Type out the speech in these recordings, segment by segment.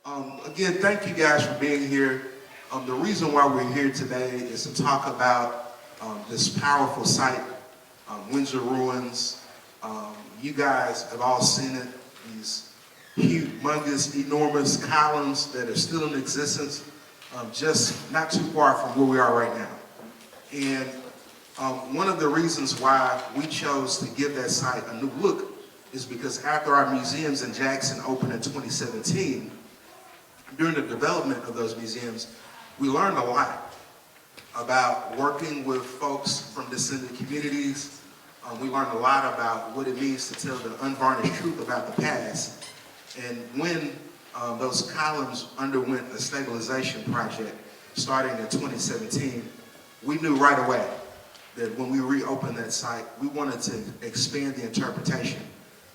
Again, thank you guys for being here. The reason why we're here today is to talk about this powerful site, Windsor Ruins. You guys have all seen it, these humongous, enormous columns that are still in existence, just not too far from where we are right now. And one of the reasons why we chose to give that site a new look is because after our museums in Jackson opened in 2017, during the development of those museums, we learned a lot about working with folks from descendant communities. We learned a lot about what it means to tell the unvarnished truth about the past. And when those columns underwent a stabilization project starting in 2017, we knew right away that when we reopened that site, we wanted to expand the interpretation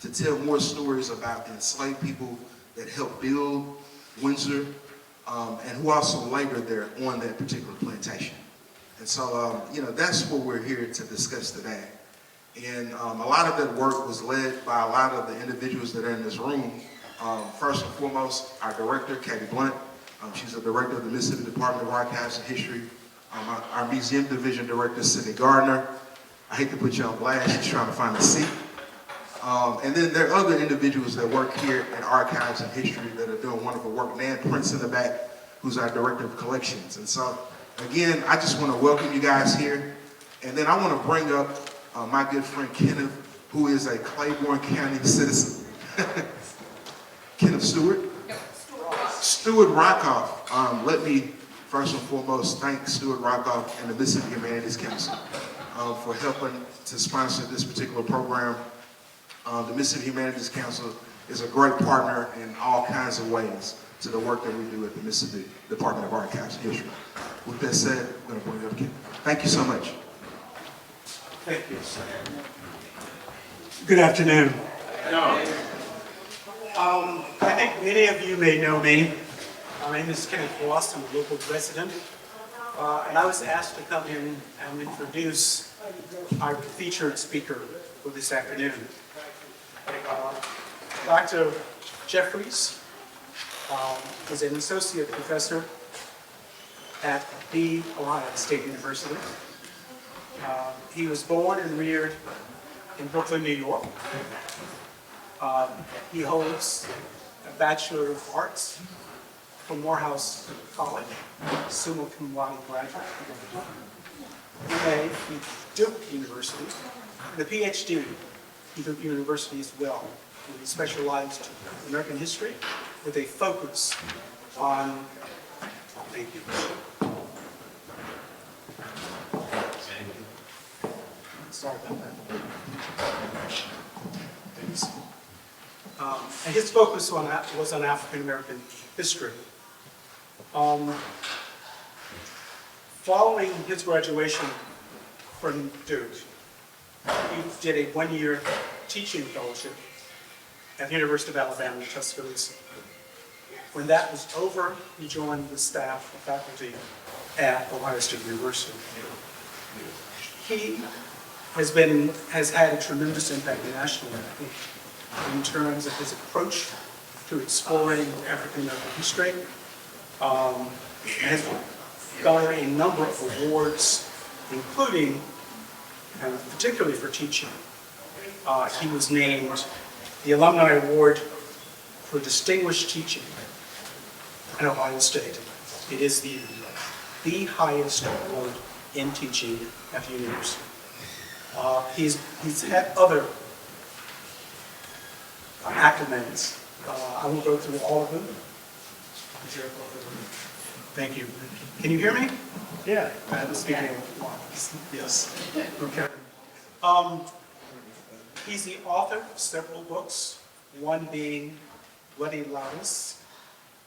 to tell more stories about enslaved people that helped build Windsor, and who also labored there on that particular plantation. And so, that's what we're here to discuss today. And a lot of that work was led by a lot of the individuals that are in this room. First and foremost, our director, Katie Blunt. She's the director of the Mississippi Department of Archives and History. Our museum division director, Sydney Gardner. I hate to put you on blast, she's trying to find a seat. And then there are other individuals that work here at Archives and History that are doing wonderful work. Nan Prince in the back, who's our Director of Collections. And so, again, I just want to welcome you guys here. And then I want to bring up my good friend Kenneth, who is a Claiborne County citizen. Kenneth Stewart? Stewart Rockoff. Let me first and foremost thank Stewart Rockoff and the Mississippi Humanities Council for helping to sponsor this particular program. The Mississippi Humanities Council is a great partner in all kinds of ways to the work that we do at the Mississippi Department of Archives and History. With that said, I'm going to bring it up again. Thank you so much. Thank you. Good afternoon. I think many of you may know me. My name is Kenneth Ross. I'm a local resident. And I was asked to come in and introduce our featured speaker for this afternoon. Dr. Jeffries is an associate professor at the Ohio State University. He was born and reared in Brooklyn, New York. He holds a Bachelor of Arts from Morehouse College, summa cum laude graduate. MA from Duke University, and a PhD from Duke University as well. He specialized in American history with a focus on, thank you. Sorry about that. Thanks. And his focus was on African American history. Following his graduation from Duke, he did a one-year teaching fellowship at the University of Alabama in Tuscaloosa. When that was over, he joined the staff and faculty at Ohio State University. He has had a tremendous impact nationally, I think, in terms of his approach to exploring African American history. Has garnered a number of awards, including, and particularly for teaching. He was named the Alumni Award for Distinguished Teaching at Ohio State. It is the highest award in teaching at the university. He's had other accolades. I won't go through all of them. Thank you. Can you hear me? Yeah. I have a speaking. Yes. Okay. He's the author of several books, one being Bloody Lawas,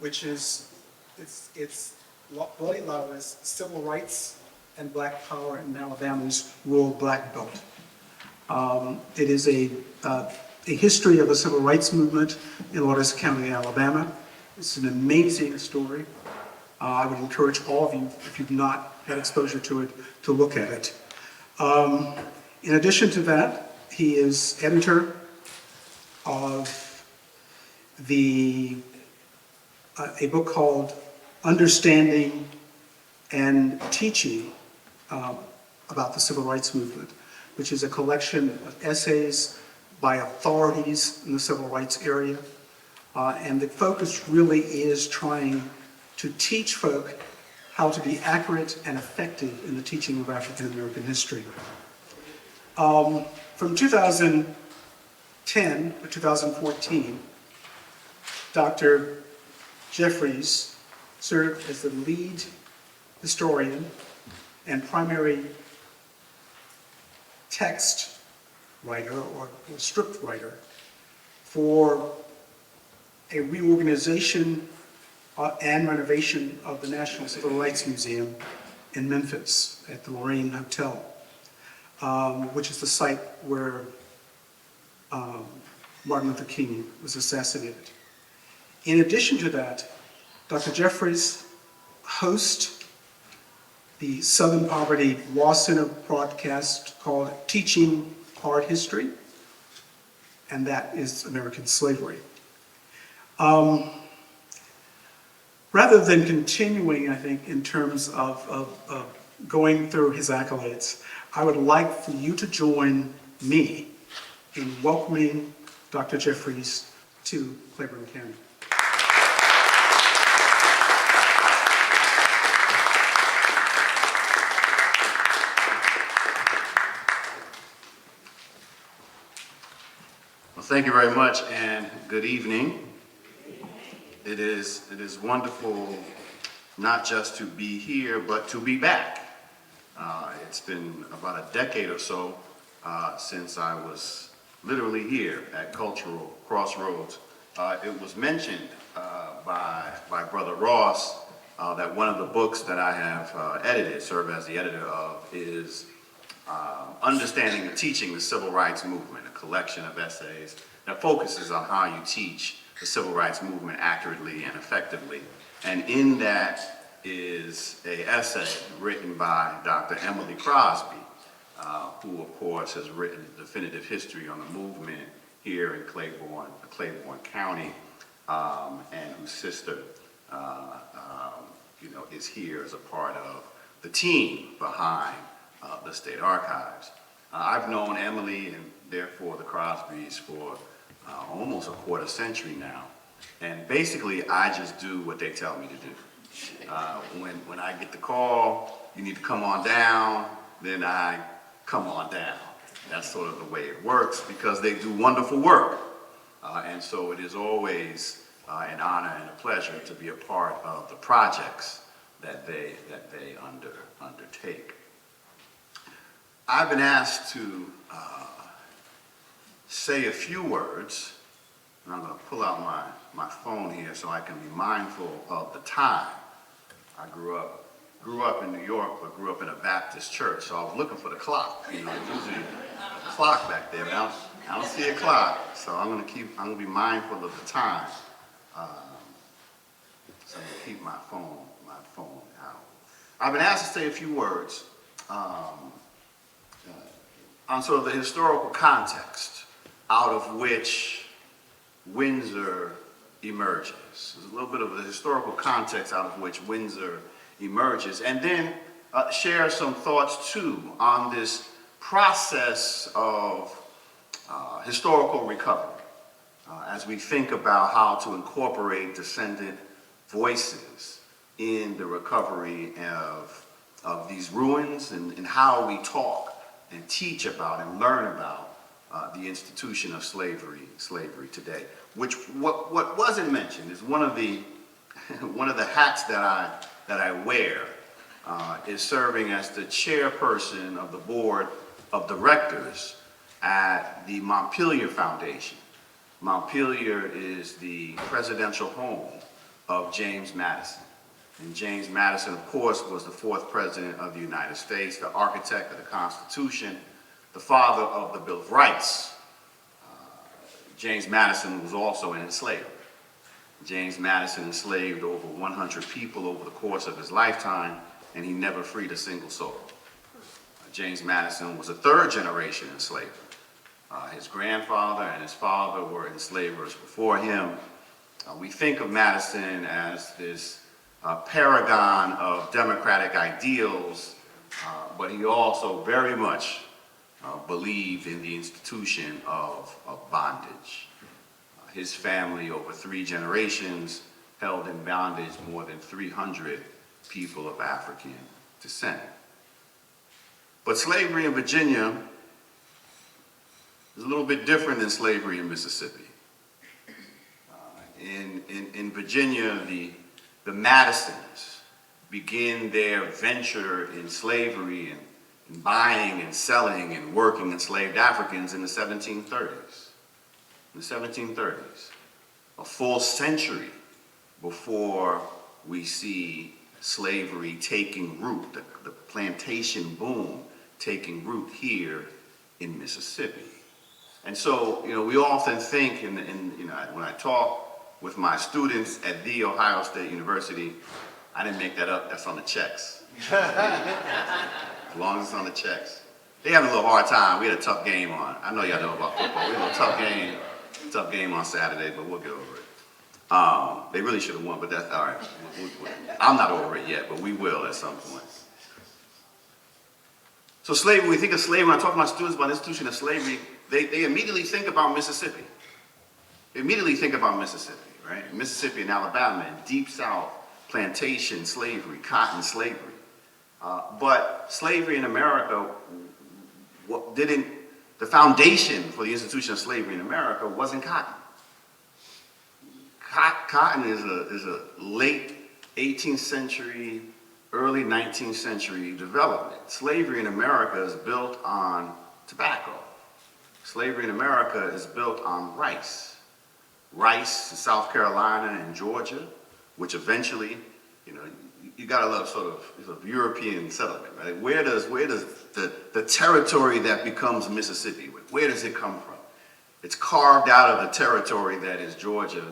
which is, it's Bloody Lawas, Civil Rights and Black Power in Alabama's Rural Black Belt. It is a history of the civil rights movement in Waters County, Alabama. It's an amazing story. I would encourage all of you, if you've not had exposure to it, to look at it. In addition to that, he is editor of the a book called Understanding and Teaching about the Civil Rights Movement, which is a collection of essays by authorities in the civil rights area. And the focus really is trying to teach folk how to be accurate and effective in the teaching of African American history. From 2010 to 2014, Dr. Jeffries served as the lead historian and primary text writer or script writer for a reorganization and renovation of the National Civil Rights Museum in Memphis at the Lorraine Hotel, which is the site where Martin Luther King was assassinated. In addition to that, Dr. Jeffries hosts the Southern Poverty Law Center broadcast called Teaching Hard History, and that is American slavery. Rather than continuing, I think, in terms of going through his accolades, I would like for you to join me in welcoming Dr. Jeffries to Claiborne County. Well, thank you very much, and good evening. It is wonderful not just to be here, but to be back. It's been about a decade or so since I was literally here at Cultural Crossroads. It was mentioned by Brother Ross that one of the books that I have served as the editor of, is Understanding and Teaching the Civil Rights Movement, a collection of essays that focuses on how you teach the civil rights movement accurately and effectively. And in that is an essay written by Dr. Emily Crosby, who of course has written a definitive history on the movement here in Claiborne County, and whose sister is here as a part of the team behind the State Archives. I've known Emily and therefore the Crosbys for almost a quarter century now, and basically I just do what they tell me to do. When I get the call, you need to come on down, then I come on down. That's sort of the way it works, because they do wonderful work, and so it is always an honor and a pleasure to be a part of the projects that they undertake. I've been asked to say a few words, and I'm going to pull out my phone here so I can be mindful of the time. I grew up in New York, but grew up in a Baptist church, so I was looking for the clock. There's usually a clock back there, but I don't see a clock, so I'm going to be mindful of the time. So I'm going to keep my phone out. I've been asked to say a few words on sort of the historical context out of which Windsor emerges. There's a little bit of the historical context out of which Windsor emerges, and then share some thoughts too on this process of historical recovery as we think about how to incorporate descendant voices in the recovery of these ruins, and how we talk and teach about and learn about the institution of slavery today. What wasn't mentioned is one of the hats that I wear is serving as the chairperson of the board of directors at the Montpelier Foundation. Montpelier is the presidential home of James Madison. And James Madison, of course, was the 4th president of the United States, the architect of the Constitution, the father of the Bill of Rights. James Madison was also an enslaver. James Madison enslaved over 100 people over the course of his lifetime, and he never freed a single soul. James Madison was a 3rd-generation enslaver. His grandfather and his father were enslavers before him, We think of Madison as this paragon of democratic ideals, but he also very much believed in the institution of bondage. His family, over 3 generations, held in bondage more than 300 people of African descent. But slavery in Virginia is a little bit different than slavery in Mississippi. In Virginia, the Madisons begin their venture in slavery and buying and selling and working enslaved Africans in the 1730s. In the 1730s, a full century before we see slavery taking root, the plantation boom taking root here in Mississippi. And so, we often think, when I talk with my students at The Ohio State University, I didn't make that up, that's on the checks. As long as it's on the checks. They had a little hard time, we had a tough game on. I know y'all know about football, we had a tough game on Saturday, but we'll get over it. They really should have won, but that's all right. I'm not over it yet, but we will at some point. So slavery, when we think of slavery, when I talk to my students about the institution of slavery, they immediately think about Mississippi. They immediately think about Mississippi, right? Mississippi and Alabama and Deep South, plantation slavery, cotton slavery. But slavery in America the foundation for the institution of slavery in America wasn't cotton. Cotton is a late 18th century, early 19th century development. Slavery in America is built on tobacco. Slavery in America is built on rice. Rice in South Carolina and Georgia, which eventually, you gotta love sort of European settlement, right? Where does the territory that becomes Mississippi, where does it come from? It's carved out of the territory that is Georgia,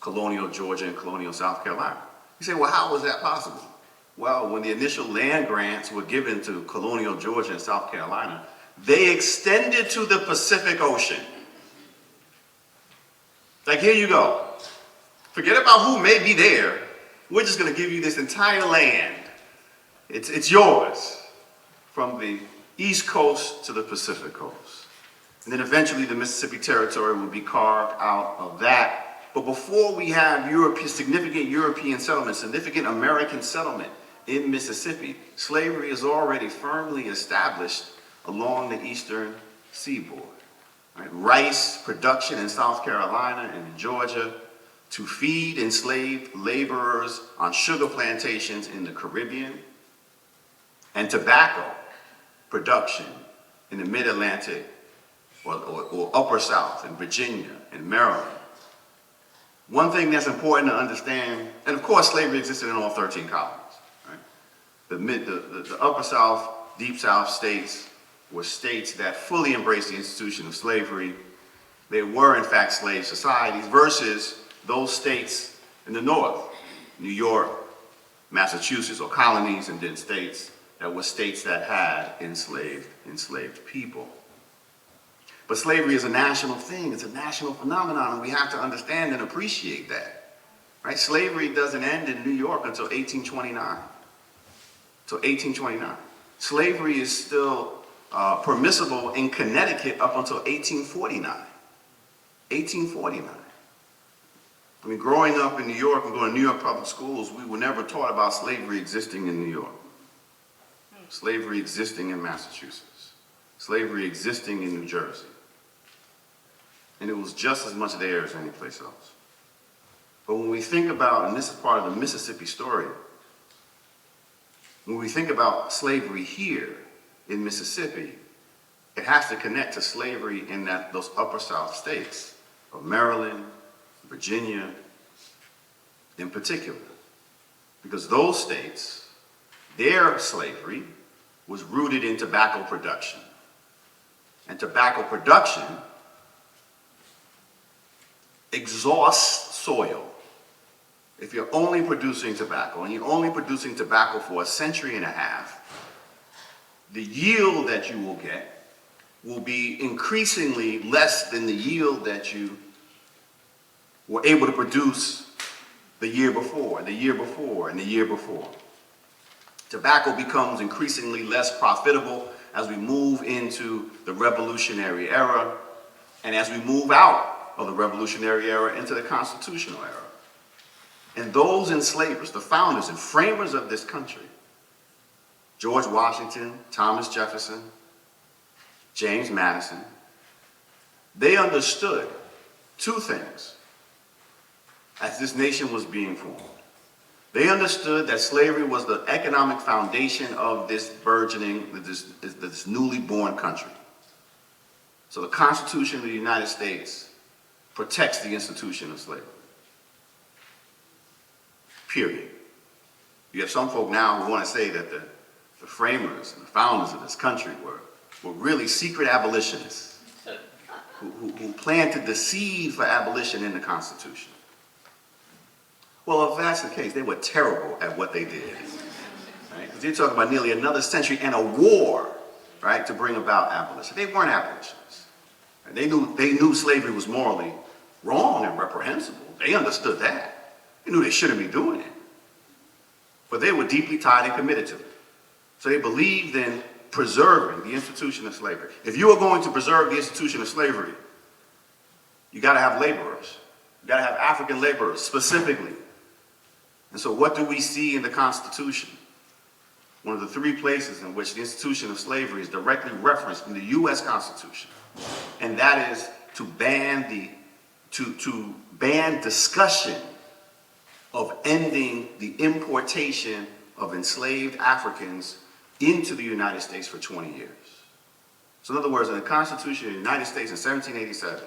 colonial Georgia and colonial South Carolina. You say, well, how was that possible? Well, when the initial land grants were given to colonial Georgia and South Carolina, they extended to the Pacific Ocean. Like, here you go. Forget about who may be there. We're just going to give you this entire land. It's yours, from the East Coast to the Pacific Coast. And then eventually the Mississippi Territory will be carved out of that. But before we have significant European settlement, significant American settlement in Mississippi, slavery is already firmly established along the eastern seaboard. Right? Rice production in South Carolina and in Georgia to feed enslaved laborers on sugar plantations in the Caribbean, and tobacco production in the mid-Atlantic or upper South in Virginia and Maryland. One thing that's important to understand, and of course slavery existed in all 13 colonies. Right? The upper South, deep South states were states that fully embraced the institution of slavery. They were in fact slave societies versus those states in the North, New York, Massachusetts, or colonies, and then states that were states that had enslaved people. But slavery is a national thing, it's a national phenomenon, and we have to understand and appreciate that. Right? Slavery doesn't end in New York until 1829. Slavery is still permissible in Connecticut up until 1849. 1849. I mean, growing up in New York and going to New York public schools, we were never taught about slavery existing in New York. Slavery existing in Massachusetts. Slavery existing in New Jersey. And it was just as much there as any place else. But when we think about, and this is part of the Mississippi story, when we think about slavery here in Mississippi, it has to connect to slavery in those upper South states of Maryland, Virginia, in particular. Because those states, their slavery was rooted in tobacco production. And tobacco production exhausts soil. If you're only producing tobacco, and you're only producing tobacco for a century and a half, the yield that you will get will be increasingly less than the yield that you were able to produce the year before, and the year before, and the year before. Tobacco becomes increasingly less profitable as we move into the Revolutionary era, and as we move out of the Revolutionary era into the Constitutional era. And those enslavers, the founders and framers of this country, George Washington, Thomas Jefferson, James Madison, they understood two things as this nation was being formed. They understood that slavery was the economic foundation of this burgeoning, this newly born country. So the Constitution of the United States protects the institution of slavery. Period. You have some folk now who want to say that the framers and the founders of this country were really secret abolitionists who planned to deceive for abolition in the Constitution. Well, if that's the case, they were terrible at what they did. Right? Because you're talking about nearly another century and a war, right, to bring about abolition. They weren't abolitionists. Right? They knew slavery was morally wrong and reprehensible. They understood that. They knew they shouldn't be doing it. But they were deeply tied and committed to it. So they believed in preserving the institution of slavery. If you are going to preserve the institution of slavery, you got to have laborers. You got to have African laborers specifically. And so what do we see in the Constitution? One of the three places in which the institution of slavery is directly referenced in the U.S. Constitution, and that is to ban discussion of ending the importation of enslaved Africans into the United States for 20 years. So in other words, in the Constitution of the United States in 1787,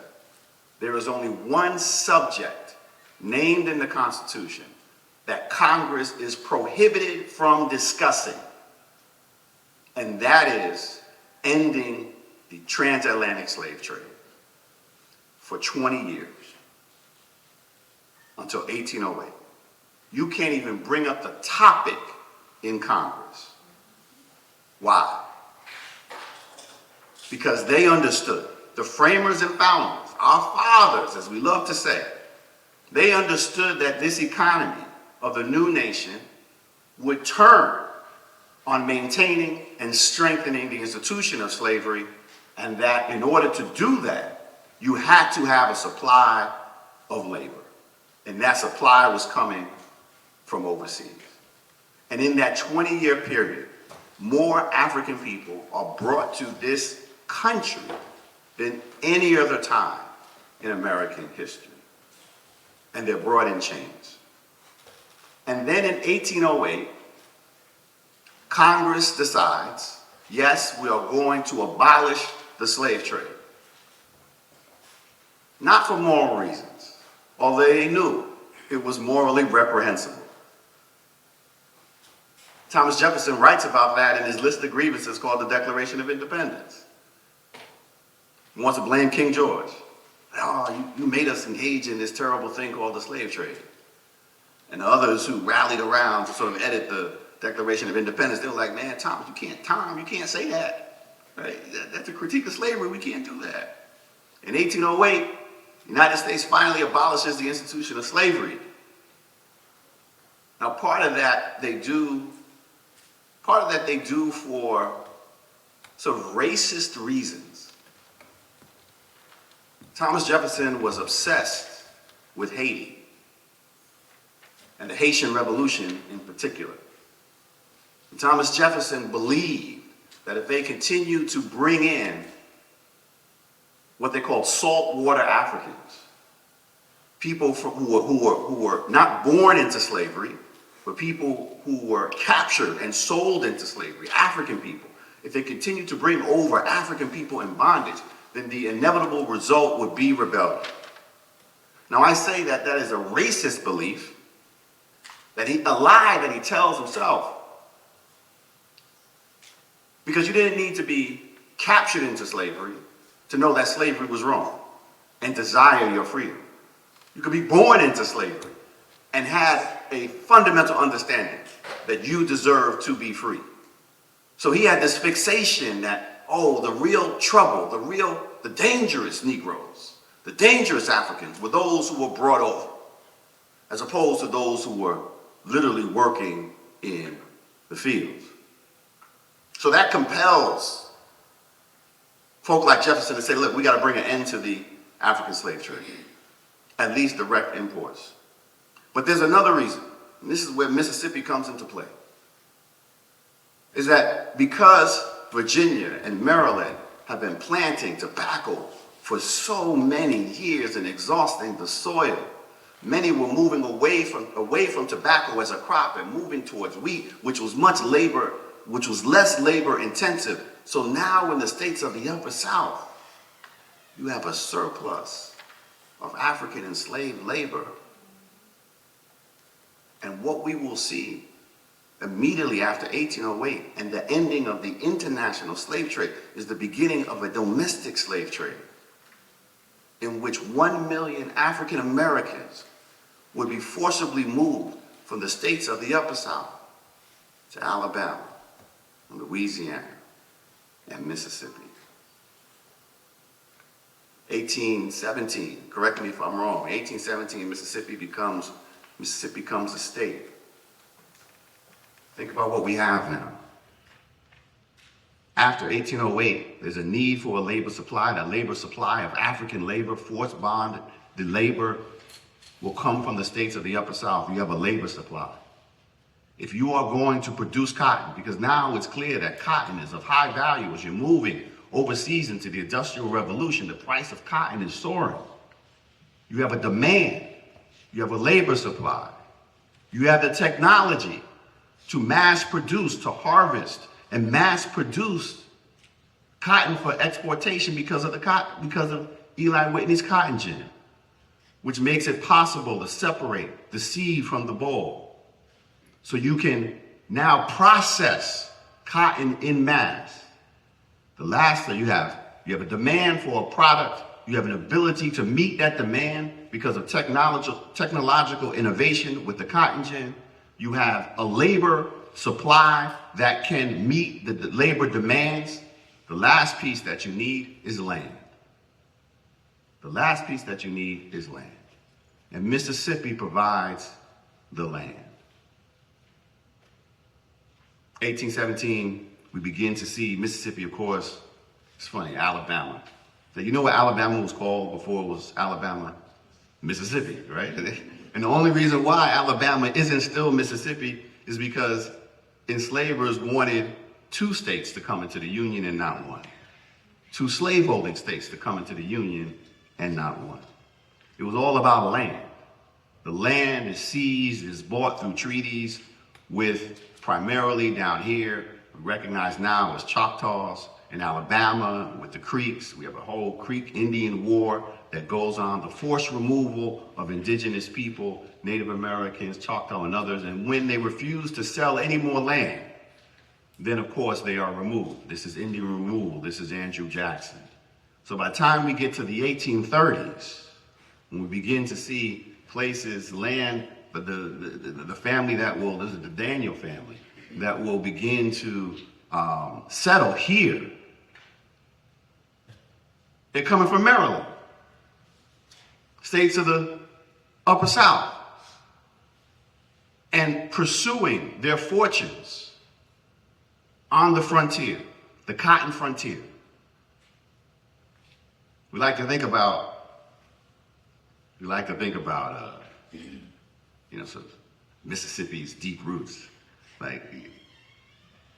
there is only one subject named in the Constitution that Congress is prohibited from discussing, and that is ending the transatlantic slave trade for 20 years, until 1808. You can't even bring up the topic in Congress. Why? Because they understood, the framers and founders, our fathers, as we love to say, they understood that this economy of the new nation would turn on maintaining and strengthening the institution of slavery, and that in order to do that, you had to have a supply of labor. And that supply was coming from overseas. And in that 20-year period, more African people are brought to this country than any other time in American history. And they're brought in chains. And then in 1808, Congress decides, yes, we are going to abolish the slave trade. Not for moral reasons, although they knew it was morally reprehensible. Thomas Jefferson writes about that in his list of grievances called the Declaration of Independence. He wants to blame King George. Oh, you made us engage in this terrible thing called the slave trade. And the others who rallied around to sort of edit the Declaration of Independence, they were like, man, Tom, you can't say that. Right? That's a critique of slavery. We can't do that. In 1808, the United States finally abolishes the institution of slavery. Now, part of that they do for sort of racist reasons. Thomas Jefferson was obsessed with Haiti, and the Haitian Revolution in particular. And Thomas Jefferson believed that if they continued to bring in what they called saltwater Africans, people who were not born into slavery, but people who were captured and sold into slavery, African people, if they continued to bring over African people in bondage, then the inevitable result would be rebellion. Now I say that that is a racist belief, a lie that he tells himself, because you didn't need to be captured into slavery to know that slavery was wrong and desire your freedom. You could be born into slavery and have a fundamental understanding that you deserve to be free. So he had this fixation that, oh, the real trouble, the dangerous Negroes, The dangerous Africans were those who were brought over, as opposed to those who were literally working in the fields. So that compels folk like Jefferson to say, look, we got to bring an end to the African slave trade, at least direct imports. But there's another reason, and this is where Mississippi comes into play, is that because Virginia and Maryland have been planting tobacco for so many years and exhausting the soil, many were moving away from tobacco as a crop and moving towards wheat, which was less labor intensive. So now in the states of the Upper South, you have a surplus of African enslaved labor. And what we will see immediately after 1808 and the ending of the international slave trade is the beginning of a domestic slave trade in which 1 million African Americans would be forcibly moved from the states of the Upper South to Alabama, Louisiana, and Mississippi. 1817, correct me if I'm wrong, 1817 Mississippi becomes a state. Think about what we have now. After 1808, there's a need for a labor supply. That labor supply of African labor, forced bond, the labor will come from the states of the Upper South. You have a labor supply. If you are going to produce cotton, because now it's clear that cotton is of high value as you're moving overseas into the Industrial Revolution, the price of cotton is soaring. You have a demand. You have a labor supply. You have the technology to mass produce, to harvest, and mass produce cotton for exportation because of Eli Whitney's cotton gin, which makes it possible to separate the seed from the boll. So you can now process cotton in mass. The last thing you have a demand for a product. You have an ability to meet that demand because of technological innovation with the cotton gin. You have a labor supply that can meet the labor demands. The last piece that you need is land. The last piece that you need is land. And Mississippi provides the land. 1817, we begin to see Mississippi, of course, it's funny, Alabama. So you know what Alabama was called before it was Alabama? Mississippi, right? And the only reason why Alabama isn't still Mississippi is because enslavers wanted 2 states to come into the Union and not 1. 2 slaveholding states to come into the Union and not 1. It was all about land. The land is seized, is bought through treaties with primarily down here, recognized now as Choctaws, in Alabama with the Creeks. We have a whole Creek Indian War that goes on, the forced removal of indigenous people, Native Americans, Choctaw and others, and when they refuse to sell any more land, then of course they are removed. This is Indian removal, this is Andrew Jackson. So by the time we get to the 1830s, when we begin to see places, land, but the family that will, this is the Daniel family, that will begin to settle here, they're coming from Maryland, states of the Upper South, and pursuing their fortunes on the frontier, the cotton frontier. We like to think about sort of Mississippi's deep roots. Like,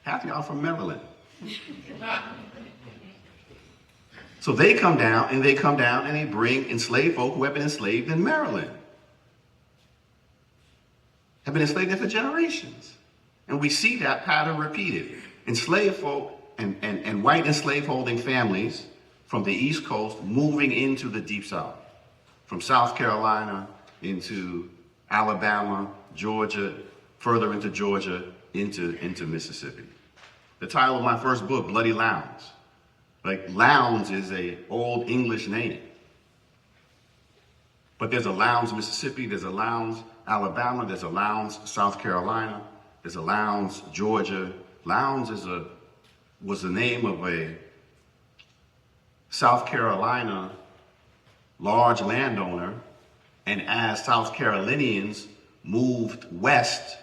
half y'all from Maryland. So they come down and they bring enslaved folk who have been enslaved in Maryland. Have been enslaved there for generations. And we see that pattern repeated. Enslaved folk and white enslaved holding families from the East Coast moving into the Deep South. From South Carolina into Alabama, Georgia, further into Georgia, into Mississippi. The title of my first book, Bloody Lowndes. Like, Lowndes is an old English name. But there's a Lowndes, Mississippi, there's a Lowndes, Alabama, there's a Lowndes, South Carolina, there's a Lowndes, Georgia. Lowndes was the name of a South Carolina large landowner, and as South Carolinians moved west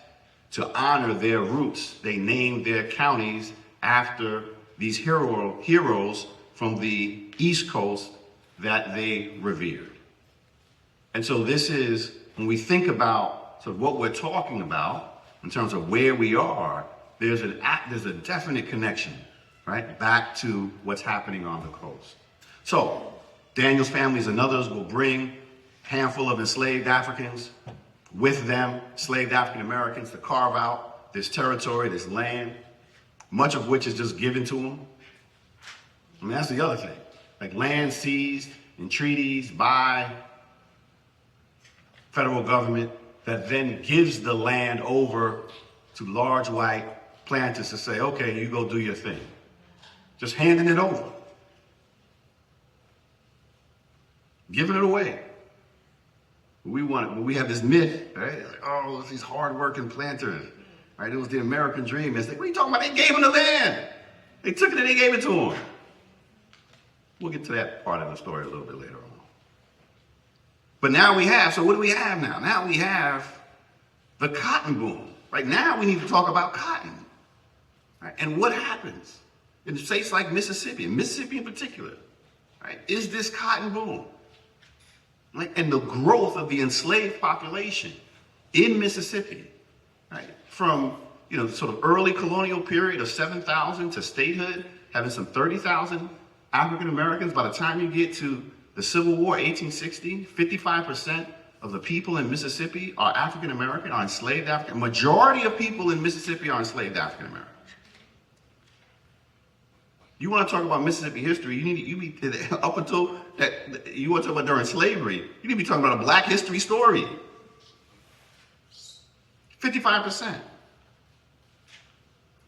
to honor their roots, they named their counties after these heroes from the East Coast that they revered. And so this is, when we think about sort of what we're talking about in terms of where we are, there's a definite connection, right, back to what's happening on the coast. So Daniel's families and others will bring a handful of enslaved Africans with them, enslaved African Americans, to carve out this territory, this land, much of which is just given to them. I mean, that's the other thing. Like land seized in treaties by federal government that then gives the land over to large white planters to say, okay, you go do your thing. Just handing it over. Giving it away. We have this myth, right? Like, oh, it's these hard-working planters, right? It was the American dream. It's like, what are you talking about? They gave them the land. They took it and they gave it to them. We'll get to that part of the story a little bit later on. But now we have, so what do we have now? Now we have the cotton boom. Right now we need to talk about cotton. Right? And what happens in states like Mississippi, and Mississippi in particular, right? Is this cotton boom? Right? And the growth of the enslaved population in Mississippi, right? From, sort of early colonial period of 7,000 to statehood, having some 30,000 African Americans. By the time you get to the Civil War, 1860, 55% of the people in Mississippi are African American, are enslaved African. Majority of people in Mississippi are enslaved African Americans. You want to talk about Mississippi history, up until that, you want to talk about during slavery, you need to be talking about a black history story. 55%.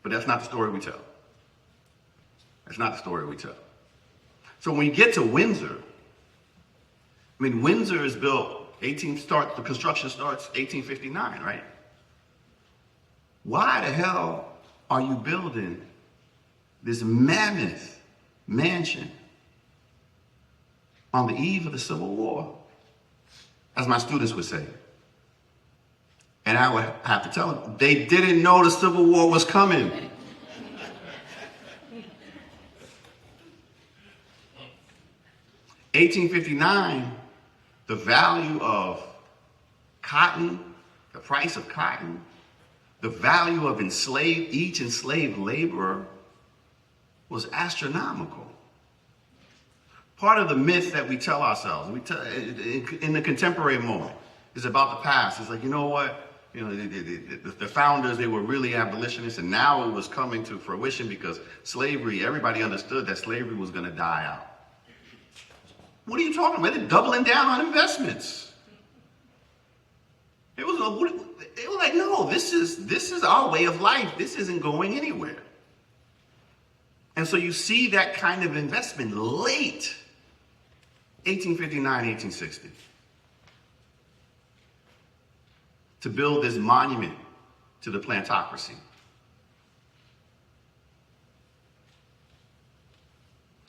But that's not the story we tell. That's not the story we tell. So when you get to Windsor, Windsor is built, the construction starts 1859, right? Why the hell are you building this mammoth mansion on the eve of the Civil War? As my students would say. And I would have to tell them, they didn't know the Civil War was coming. (1859), the value of cotton, the price of cotton, the value of each enslaved laborer was astronomical. Part of the myth that we tell ourselves, in the contemporary moment, is about the past. It's like, you know what? The founders, they were really abolitionists, and now it was coming to fruition because slavery, everybody understood that slavery was going to die out. What are you talking about? They're doubling down on investments. It was like, no, this is our way of life. This isn't going anywhere. And so you see that kind of investment late 1859, 1860, to build this monument to the plantocracy.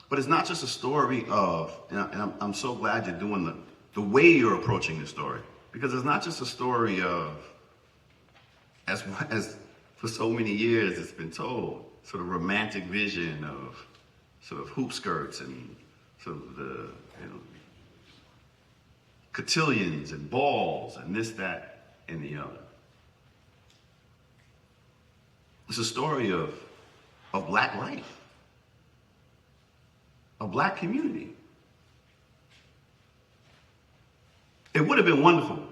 But it's not just a story of, and I'm so glad you're doing the way you're approaching this story, because it's not just a story of, as for so many years it's been told, sort of romantic vision of sort of hoop skirts and sort of the cotillions and balls and this, that, and the other. It's a story of black life, a black community. It would have been wonderful.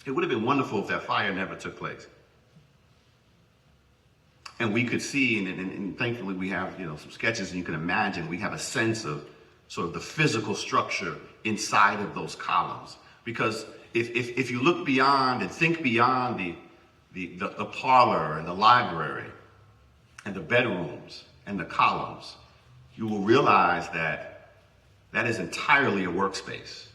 It would have been wonderful if that fire never took place. And we could see, and thankfully we have, some sketches, and you can imagine, we have a sense of sort of the physical structure inside of those columns. Because if you look beyond and think beyond the parlor and the library and the bedrooms and the columns, you will realize that is entirely a workspace.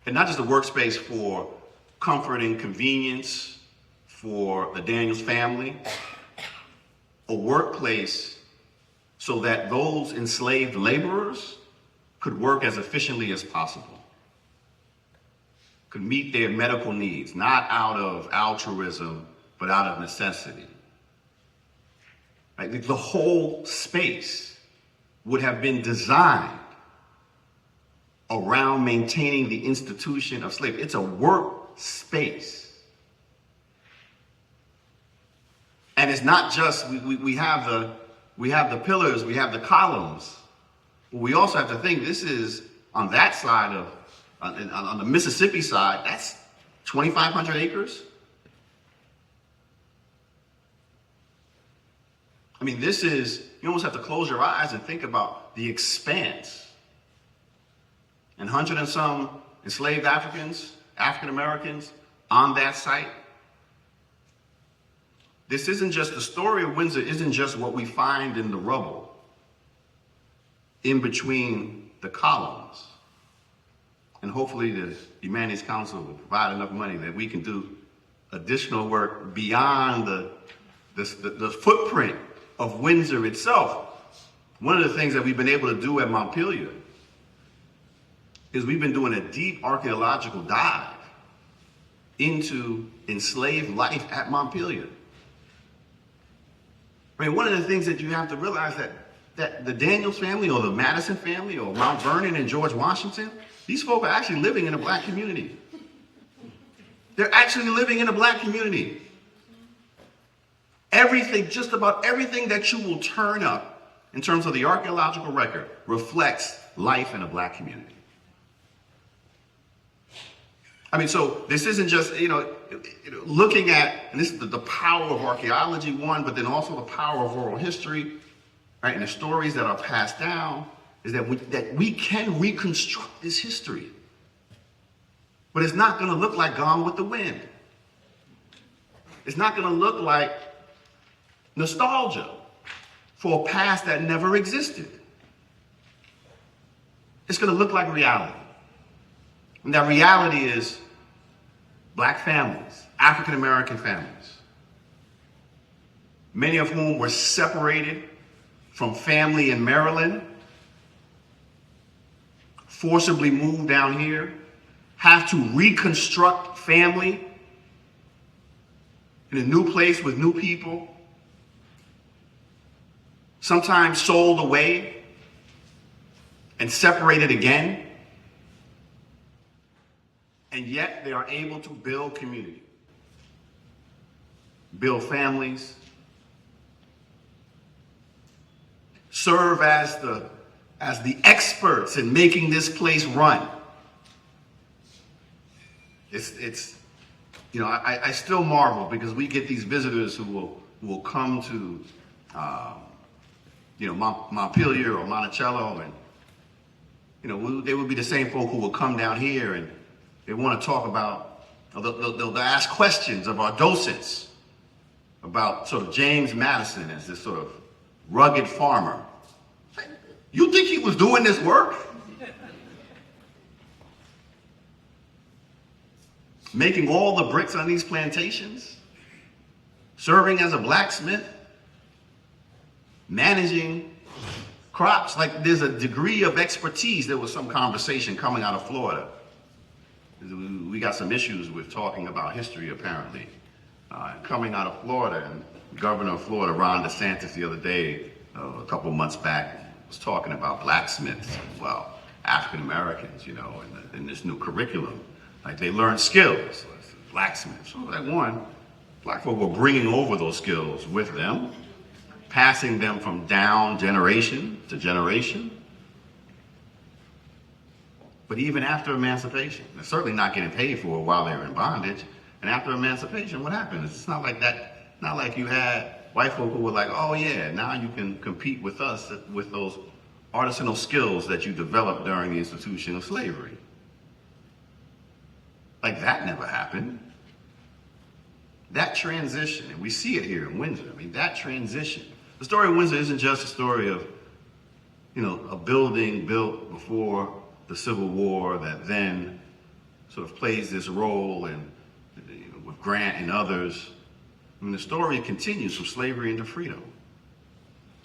And not just a workspace for comfort and convenience for the Daniels family, a workplace so that those enslaved laborers could work as efficiently as possible, could meet their medical needs, not out of altruism, but out of necessity. Like the whole space would have been designed around maintaining the institution of slavery. It's a work space. And it's not just, we have the pillars, we have the columns. But we also have to think this is on that side of, on the Mississippi side, that's 2,500 acres. I mean, this is, you almost have to close your eyes and think about the expanse. And 100 and some enslaved Africans, African Americans on that site. This isn't just, the story of Windsor isn't just what we find in the rubble, in between the columns. And hopefully the Humanities Council will provide enough money that we can do additional work beyond the footprint of Windsor itself. One of the things that we've been able to do at Montpelier is we've been doing a deep archaeological dive into enslaved life at Montpelier. I mean, one of the things that you have to realize that the Daniels family or the Madison family or Mount Vernon and George Washington, these folk are actually living in a black community. They're actually living in a black community. Everything, just about everything that you will turn up in terms of the archaeological record reflects life in a black community. I mean, so this isn't just, looking at, and this is the power of archaeology, one, but then also the power of oral history, right? And the stories that are passed down is that we can reconstruct this history. But it's not going to look like Gone with the Wind. It's not going to look like nostalgia for a past that never existed. It's going to look like reality. And that reality is black families, African American families, many of whom were separated from family in Maryland, forcibly moved down here, have to reconstruct family in a new place with new people, sometimes sold away and separated again. And yet they are able to build community, build families, serve as the experts in making this place run. I still marvel because we get these visitors who will come to, Montpelier or Monticello, and they would be the same folk who will come down here and they want to talk about, they'll ask questions of our docents about sort of James Madison as this sort of rugged farmer. You think he was doing this work? Making all the bricks on these plantations? Serving as a blacksmith? Managing crops? Like there's a degree of expertise. There was some conversation coming out of Florida. We got some issues with talking about history, apparently. Coming out of Florida, and Governor of Florida, Ron DeSantis, the other day, a couple months back, was talking about blacksmiths, well, African Americans, in this new curriculum. Like they learn skills, blacksmiths. So like one, black folk were bringing over those skills with them, passing them from down generation to generation. But even after emancipation, they're certainly not getting paid for it while they're in bondage. And after emancipation, what happens? It's not like that, not like you had white folk who were like, oh yeah, now you can compete with us with those artisanal skills that you developed during the institution of slavery. Like that never happened. That transition, and we see it here in Windsor, that transition. The story of Windsor isn't just a story of, a building built before the Civil War that then sort of plays this role with Grant and others. The story continues from slavery into freedom.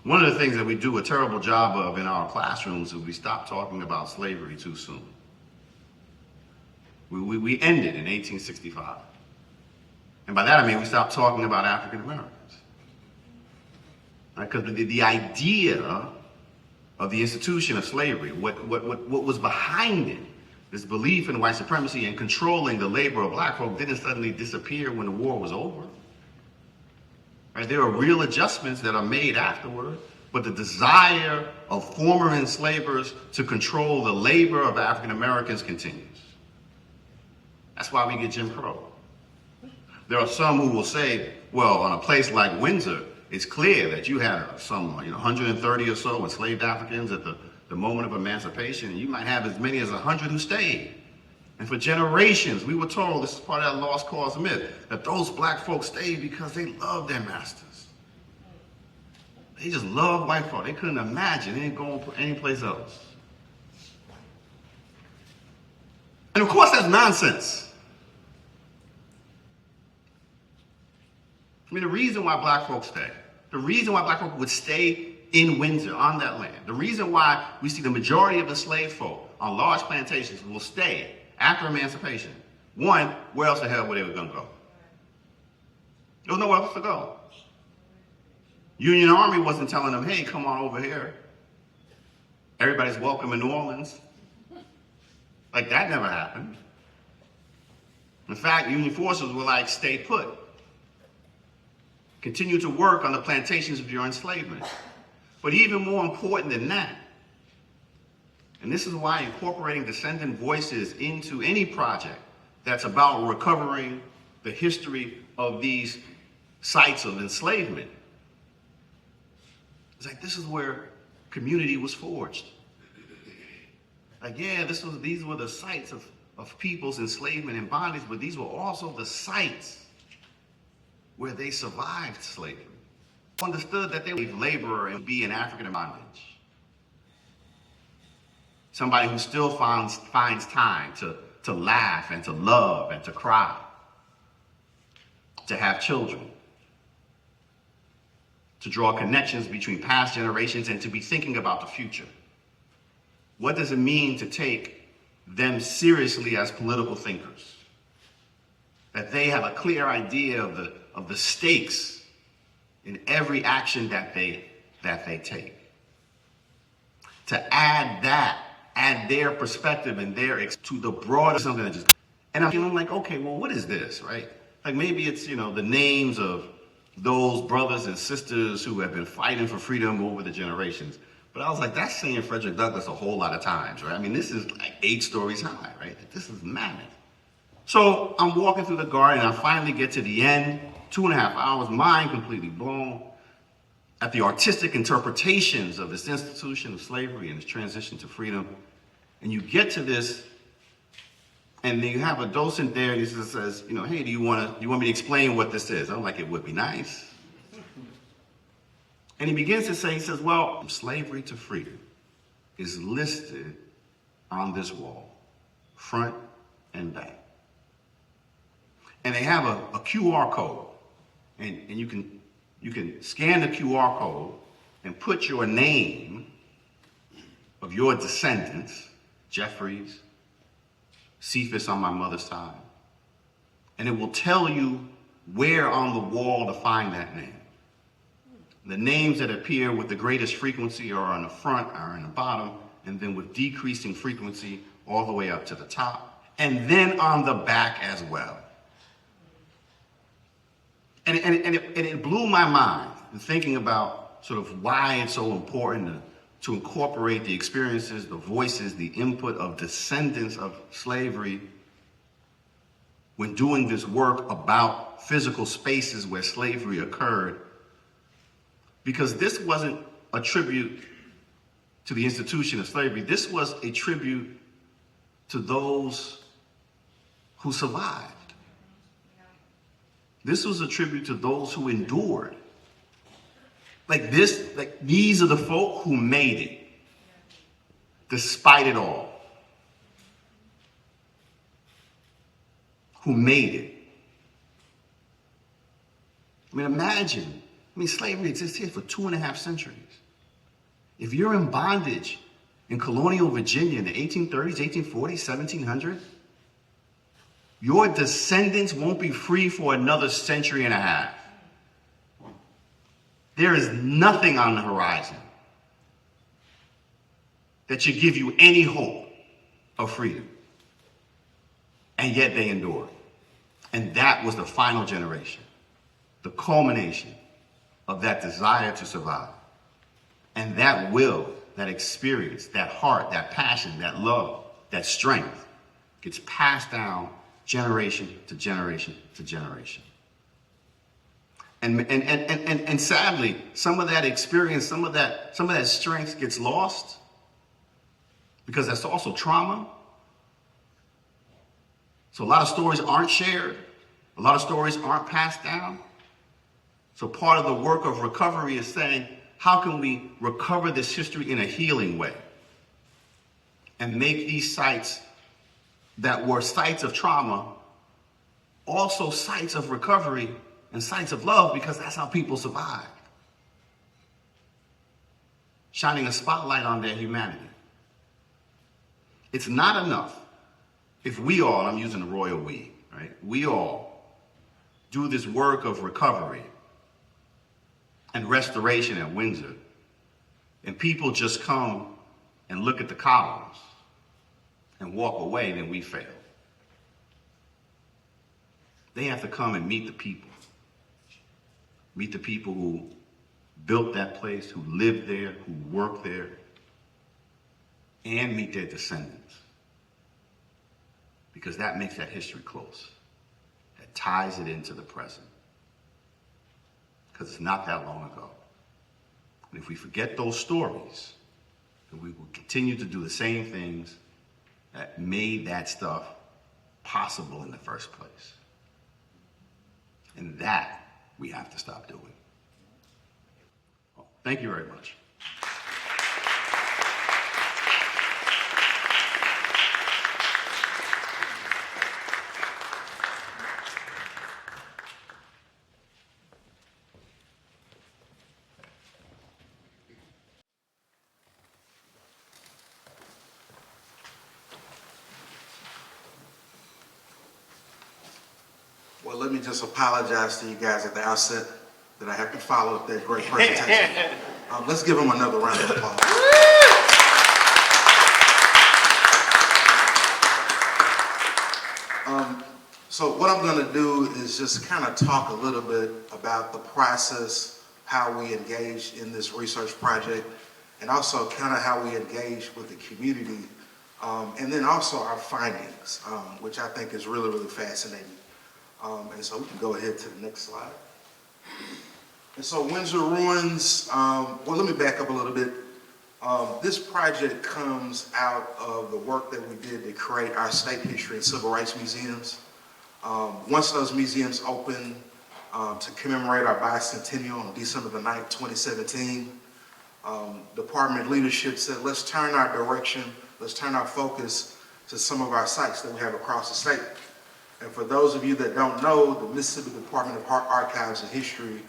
One of the things that we do a terrible job of in our classrooms is we stop talking about slavery too soon. We ended in 1865. And by that I mean we stopped talking about African Americans. Because the idea of the institution of slavery, what was behind it, this belief in white supremacy and controlling the labor of black folk, didn't suddenly disappear when the war was over. Right? There are real adjustments that are made afterward, but the desire of former enslavers to control the labor of African Americans continues. That's why we get Jim Crow. There are some who will say, well, on a place like Windsor, it's clear that you had some 130 or so enslaved Africans at the moment of emancipation, and you might have as many as 100 who stayed. And for generations, we were told, this is part of that lost cause myth, that those black folks stayed because they loved their masters. They just loved white folk. They couldn't imagine any going anyplace else. And of course, that's nonsense. I mean, the reason why black folks stay, the reason why black folk would stay in Windsor, on that land, the reason why we see the majority of the slave folk on large plantations will stay after emancipation. One, where else the hell were they going to go? There was nowhere else to go. Union Army wasn't telling them, hey, come on over here. Everybody's welcome in New Orleans. Like, that never happened. In fact, Union forces were like, stay put. Continue to work on the plantations of your enslavement. But even more important than that, and this is why incorporating descendant voices into any project that's about recovering the history of these sites of enslavement, it's like this is where community was forged. Like, yeah, these were the sites of people's enslavement and bondage, but these were also the sites where they survived slavery. Understood that they were a laborer and be an African bondage. Somebody who still finds time to laugh and to love and to cry, to have children, to draw connections between past generations and to be thinking about the future. What does it mean to take them seriously as political thinkers? That they have a clear idea of the stakes in every action that they take. To add their perspective and to the broader something that just, and I'm feeling like, okay, well, what is this, right? Like maybe it's, the names of those brothers and sisters who have been fighting for freedom over the generations. But I was like, that's saying Frederick Douglass a whole lot of times, right? I mean, this is like 8 stories high, right? This is mammoth. So I'm walking through the garden and I finally get to the end, 2.5 hours, mind completely blown at the artistic interpretations of this institution of slavery and its transition to freedom. And you get to this, and then you have a docent there, and he says, hey, do you want me to explain what this is? I'm like, it would be nice. And he begins to say, he says, well, from slavery to freedom is listed on this wall, front and back. And they have a QR code, and you can scan the QR code and put your name of your descendants, Jeffries, Cephas on my mother's side, and it will tell you where on the wall to find that name. The names that appear with the greatest frequency are on the front, are on the bottom, and then with decreasing frequency all the way up to the top, and then on the back as well. And it blew my mind in thinking about sort of why it's so important to incorporate the experiences, the voices, the input of descendants of slavery when doing this work about physical spaces where slavery occurred. Because this wasn't a tribute to the institution of slavery. This was a tribute to those who survived. This was a tribute to those who endured. These are the folk who made it, despite it all. Who made it. I mean, imagine I mean, slavery exists here for 2.5 centuries. If you're in bondage in colonial Virginia in the 1830s, 1840s, 1700s, your descendants won't be free for another century and a half. There is nothing on the horizon that should give you any hope of freedom. And yet they endured. And that was the final generation, the culmination of that desire to survive. And that will, that experience, that heart, that passion, that love, that strength gets passed down generation to generation to generation. And sadly, some of that experience, some of that strength gets lost because that's also trauma. So a lot of stories aren't shared. A lot of stories aren't passed down. So part of the work of recovery is saying, how can we recover this history in a healing way? And make these sites that were sites of trauma also sites of recovery and sites of love, because that's how people survive. Shining a spotlight on their humanity. It's not enough if we all, and I'm using the royal we, right? We all do this work of recovery and restoration at Windsor, and people just come and look at the columns and walk away, then we fail. They have to come and meet the people. Meet the people who built that place, who lived there, who worked there, and meet their descendants. Because that makes that history close. That ties it into the present. Because it's not that long ago. And if we forget those stories, then we will continue to do the same things that made that stuff possible in the first place. And that we have to stop doing. Well, thank you very much. Well, let me just apologize to you guys at the outset that I have to follow up that great presentation. Let's give them another round of applause. So what I'm going to do is just kind of talk a little bit about the process, how we engaged in this research project, and also kind of how we engaged with the community, and then also our findings, which I think is really, really fascinating. And so we can go ahead to the next slide. And so Windsor Ruins, well, let me back up a little bit. This project comes out of the work that we did to create our state history and civil rights museums. Once those museums opened to commemorate our bicentennial on December the 9th, 2017, department leadership said, let's turn our direction, let's turn our focus to some of our sites that we have across the state. And for those of you that don't know, the Mississippi Department of Archives and History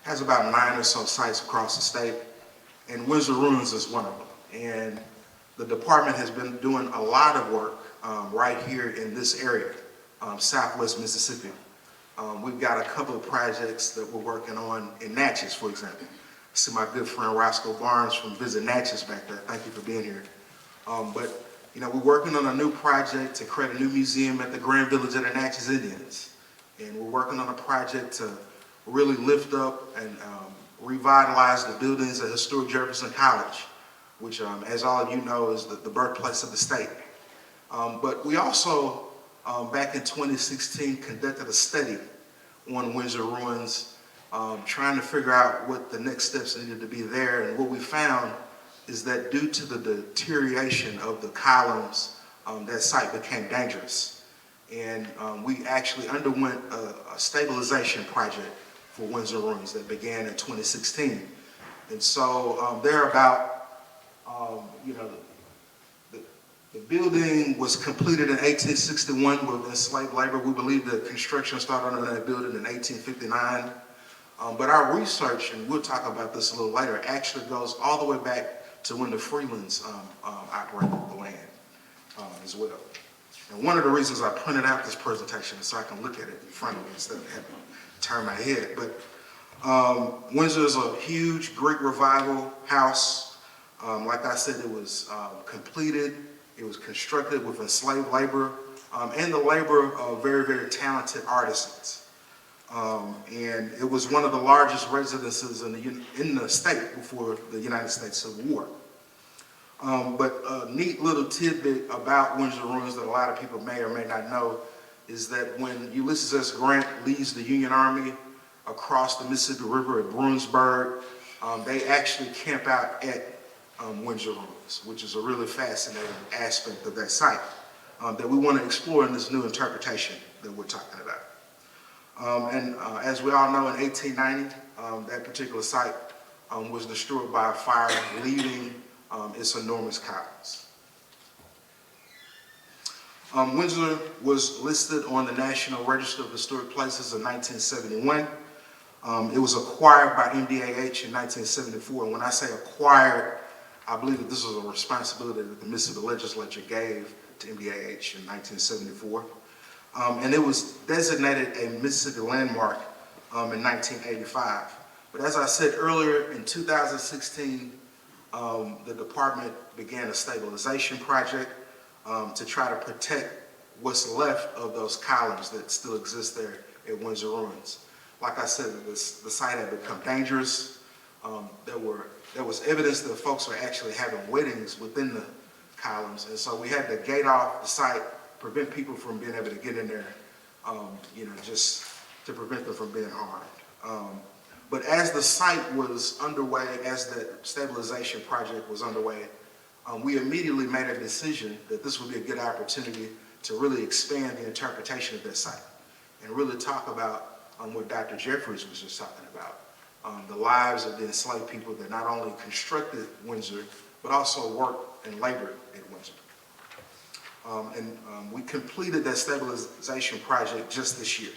has about 9 or so sites across the state, and Windsor Ruins is one of them. And the department has been doing a lot of work right here in this area, Southwest Mississippi. We've got a couple of projects that we're working on in Natchez, for example. I see my good friend Roscoe Barnes from Visit Natchez back there. Thank you for being here. But you know, we're working on a new project to create a new museum at the Grand Village of the Natchez Indians. And we're working on a project to really lift up and revitalize the buildings at historic Jefferson College, which, as all of you know, is the birthplace of the state. But we also, back in 2016, conducted a study on Windsor Ruins, trying to figure out what the next steps needed to be there. And what we found is that due to the deterioration of the columns, that site became dangerous. And we actually underwent a stabilization project for Windsor Ruins that began in 2016. And so they're about, you know, the building was completed in 1861 with enslaved labor. We believe the construction started on that building in 1859. But our research, and we'll talk about this a little later, actually goes all the way back to when the Freelands operated the land as well. And one of the reasons I printed out this presentation is so I can look at it in front of me instead of having to turn my head. But Windsor is a huge Greek revival house. Like I said, it was completed, it was constructed with enslaved labor and the labor of very, very talented artisans. And it was one of the largest residences in the state before the United States Civil War. But a neat little tidbit about Windsor Ruins that a lot of people may or may not know is that when Ulysses S. Grant leads the Union Army across the Mississippi River at Bruinsburg, they actually camp out at Windsor Ruins, which is a really fascinating aspect of that site that we want to explore in this new interpretation that we're talking about. As we all know, in 1890, that particular site was destroyed by a fire, leaving its enormous columns. Windsor was listed on the National Register of Historic Places in 1971. It was acquired by MDAH in 1974. And when I say acquired, I believe that this was a responsibility that the Mississippi legislature gave to MDAH in 1974. And it was designated a Mississippi landmark in 1985. But as I said earlier, in 2016, the department began a stabilization project to try to protect what's left of those columns that still exist there at Windsor Ruins. Like I said, the site had become dangerous. There was evidence that folks were actually having weddings within the columns, and so we had to gate off the site, prevent people from being able to get in there, just to prevent them from being harmed. But as the site was underway, as the stabilization project was underway, we immediately made a decision that this would be a good opportunity to really expand the interpretation of that site and really talk about what Dr. Jeffries was just talking about, the lives of the enslaved people that not only constructed Windsor, but also worked and labored at Windsor. We completed that stabilization project just this year.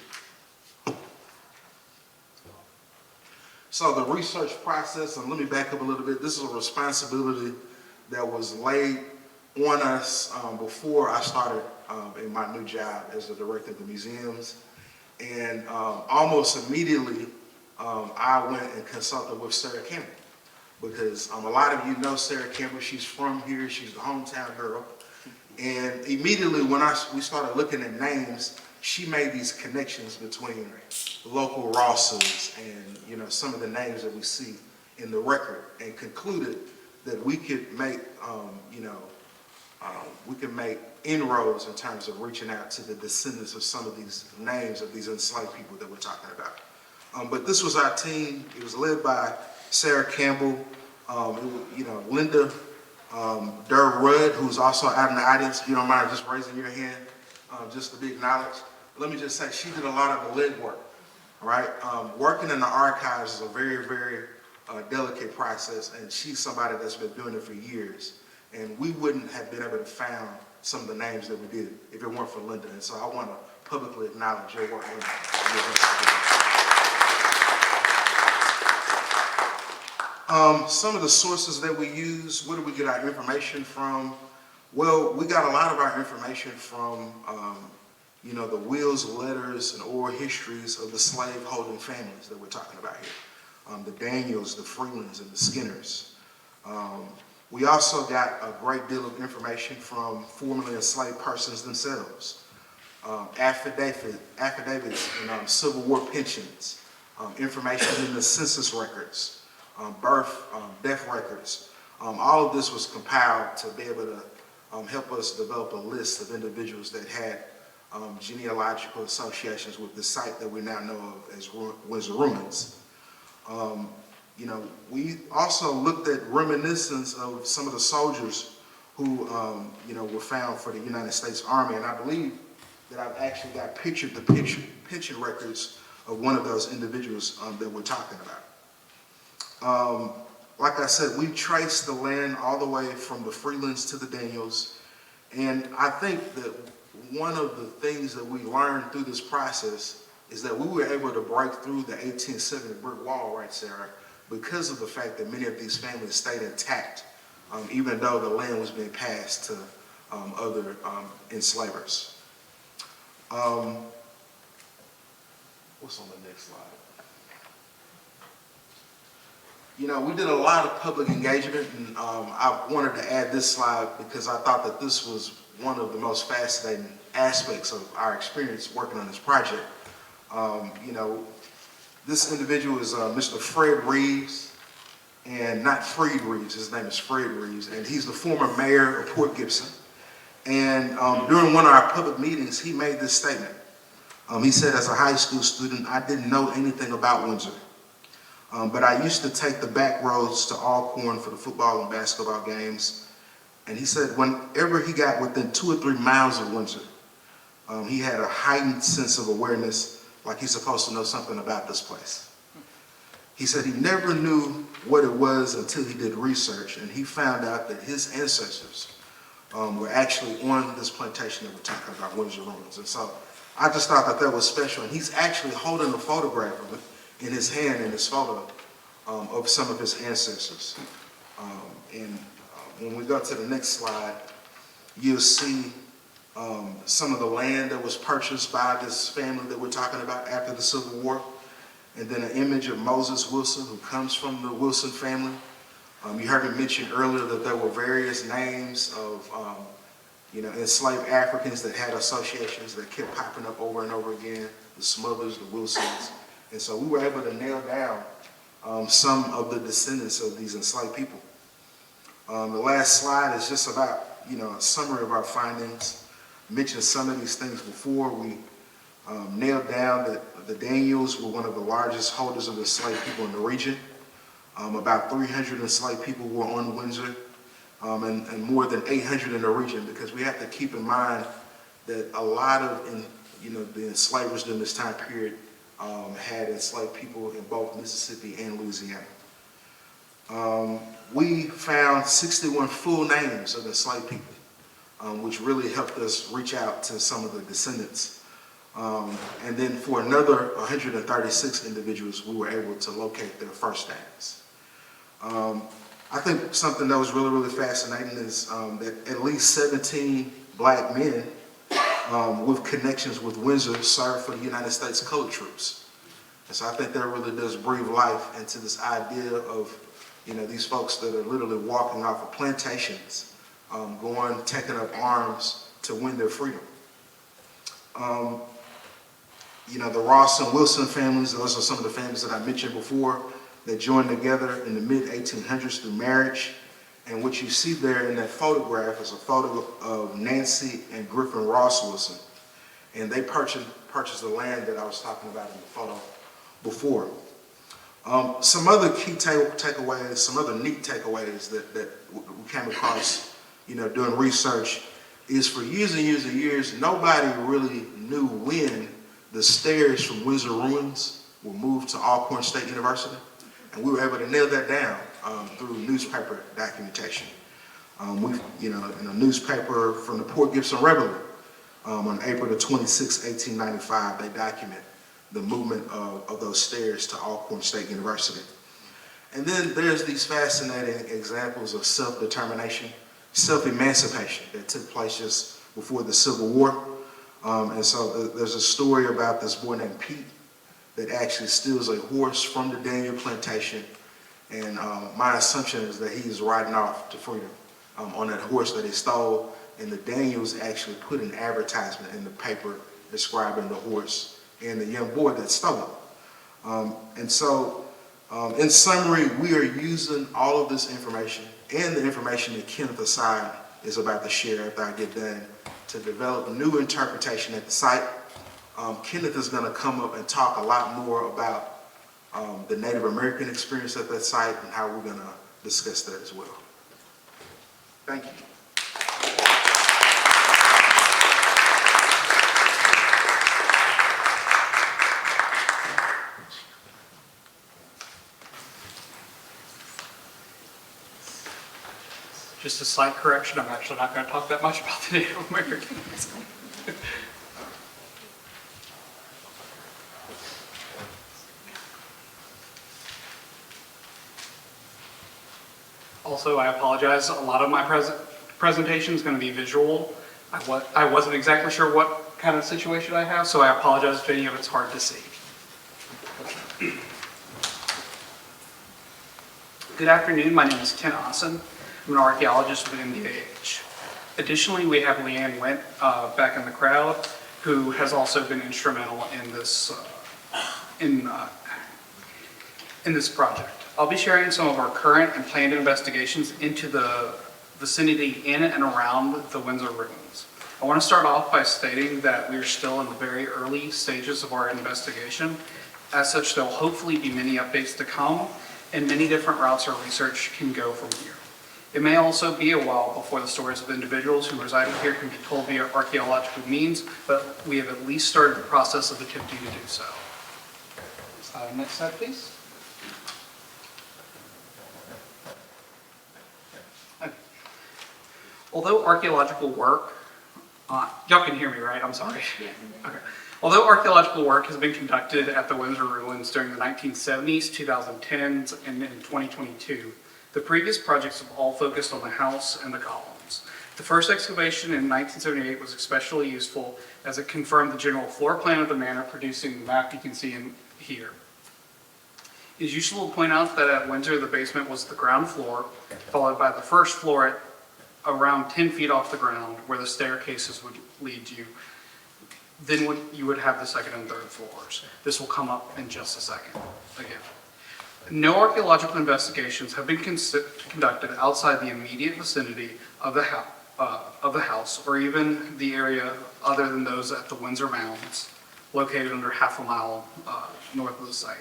So the research process, and let me back up a little bit, this is a responsibility that was laid on us before I started in my new job as the director of the museums. And almost immediately, I went and consulted with Sarah Campbell, because a lot of you know Sarah Campbell. She's from here, she's the hometown girl. And immediately when we started looking at names, she made these connections between local Rosses and some of the names that we see in the record, and concluded that we could make inroads in terms of reaching out to the descendants of some of these names of these enslaved people that we're talking about. But this was our team. It was led by Sarah Campbell, Linda Durr-Rudd, who's also out in the audience. If you don't mind just raising your hand, just to be acknowledged. Let me just say, she did a lot of the legwork, right? Working in the archives is a very, very delicate process, and she's somebody that's been doing it for years. And we wouldn't have been able to find some of the names that we did if it weren't for Linda. And so I want to publicly acknowledge your work, Linda. Some of the sources that we use, where do we get our information from? Well, we got a lot of our information from the wills, letters, and oral histories of the slave-holding families that we're talking about here. The Daniels, the Freelands, and the Skinners. We also got a great deal of information from formerly enslaved persons themselves. Affidavits and Civil War pensions, information in the census records, birth, death records. All of this was compiled to be able to help us develop a list of individuals that had genealogical associations with the site that we now know of as Windsor Ruins. We also looked at reminiscence of some of the soldiers who, were found for the United States Army, and I believe that I've actually got the pension records of one of those individuals that we're talking about. Like I said, we traced the land all the way from the Freelands to the Daniels, and I think that one of the things that we learned through this process is that we were able to break through the 1870 brick wall right there because of the fact that many of these families stayed intact, even though the land was being passed to other enslavers. What's on the next slide? You know, we did a lot of public engagement, and I wanted to add this slide because I thought that this was one of the most fascinating aspects of our experience working on this project. You know, this individual is Mr. Fred Reeves, and not Freed Reeves, his name is Fred Reeves, and he's the former mayor of Port Gibson. And during one of our public meetings, he made this statement. He said, as a high school student, I didn't know anything about Windsor. But I used to take the back roads to Alcorn for the football and basketball games. And he said whenever he got within 2 or 3 miles of Windsor, he had a heightened sense of awareness, like he's supposed to know something about this place. He said he never knew what it was until he did research, and he found out that his ancestors were actually on this plantation that we're talking about, Windsor Ruins. And so I just thought that that was special. And he's actually holding a photograph of it in his hand in this photo of some of his ancestors. When we go to the next slide, you'll see some of the land that was purchased by this family that we're talking about after the Civil War. And then an image of Moses Wilson, who comes from the Wilson family. You heard me mention earlier that there were various names of enslaved Africans that had associations that kept popping up over and over again, the Smothers, the Wilsons. And so we were able to nail down some of the descendants of these enslaved people. The last slide is just about, a summary of our findings. I mentioned some of these things before. We nailed down that the Daniels were one of the largest holders of enslaved people in the region. About 300 enslaved people were on Windsor, and more than 800 in the region, because we have to keep in mind that a lot of the enslavers during this time period had enslaved people in both Mississippi and Louisiana. We found 61 full names of enslaved people, which really helped us reach out to some of the descendants. And then for another 136 individuals, we were able to locate their first names. I think something that was really, really fascinating is that at least 17 black men with connections with Windsor served for the United States colored troops. And so I think that really does breathe life into this idea of, these folks that are literally walking off of plantations, taking up arms to win their freedom. The Ross and Wilson families, those are some of the families that I mentioned before, that joined together in the mid-1800s through marriage. And what you see there in that photograph is a photo of Nancy and Griffin Ross Wilson. And they purchased the land that I was talking about in the photo before. Some other key takeaways, some other neat takeaways that we came across, doing research, is for years and years and years, nobody really knew when the stairs from Windsor Ruins were moved to Alcorn State University. And we were able to nail that down through newspaper documentation. In a newspaper from the Port Gibson Reveille, on April the 26th, 1895, they document the movement of those stairs to Alcorn State University. And then there's these fascinating examples of self-determination, self-emancipation that took place just before the Civil War. And so there's a story about this boy named Pete that actually steals a horse from the Daniel plantation. And my assumption is that he is riding off to freedom on that horse that he stole. And the Daniels actually put an advertisement in the paper describing the horse and the young boy that stole it. And so, in summary, we are using all of this information and the information that Kenneth Aside is about to share after I get done to develop new interpretation at the site. Kenneth is going to come up and talk a lot more about the Native American experience at that site and how we're going to discuss that as well. Thank you. Just a slight correction, I'm actually not going to talk that much about the Native Americans. Also, I apologize, a lot of my presentation is going to be visual. I wasn't exactly sure what kind of situation I have, so I apologize if any of it's hard to see. Good afternoon, my name is Ken Hasan. I'm an archaeologist with MDAH. Additionally, we have Leanne Went back in the crowd, who has also been instrumental in this project. I'll be sharing some of our current and planned investigations into the vicinity in and around the Windsor ruins. I want to start off by stating that we are still in the very early stages of our investigation. As such, there will hopefully be many updates to come, and many different routes our research can go from here. It may also be a while before the stories of individuals who resided here can be told via archaeological means, but we have at least started the process of attempting to do so. Next slide, please. Okay. Although archaeological work, y'all can hear me, right? I'm sorry. Yeah. Okay. Although archaeological work has been conducted at the Windsor ruins during the 1970s, 2010s, and in 2022, the previous projects have all focused on the house and the columns. The first excavation in 1978 was especially useful as it confirmed the general floor plan of the manor, producing the map you can see in here. It is useful to point out that at Windsor, the basement was the ground floor, followed by the first floor at around 10 feet off the ground, where the staircases would lead you. Then you would have the second and third floors. This will come up in just a second again. No archaeological investigations have been conducted outside the immediate vicinity of the house, or even the area other than those at the Windsor Mounds, located under half a mile north of the site.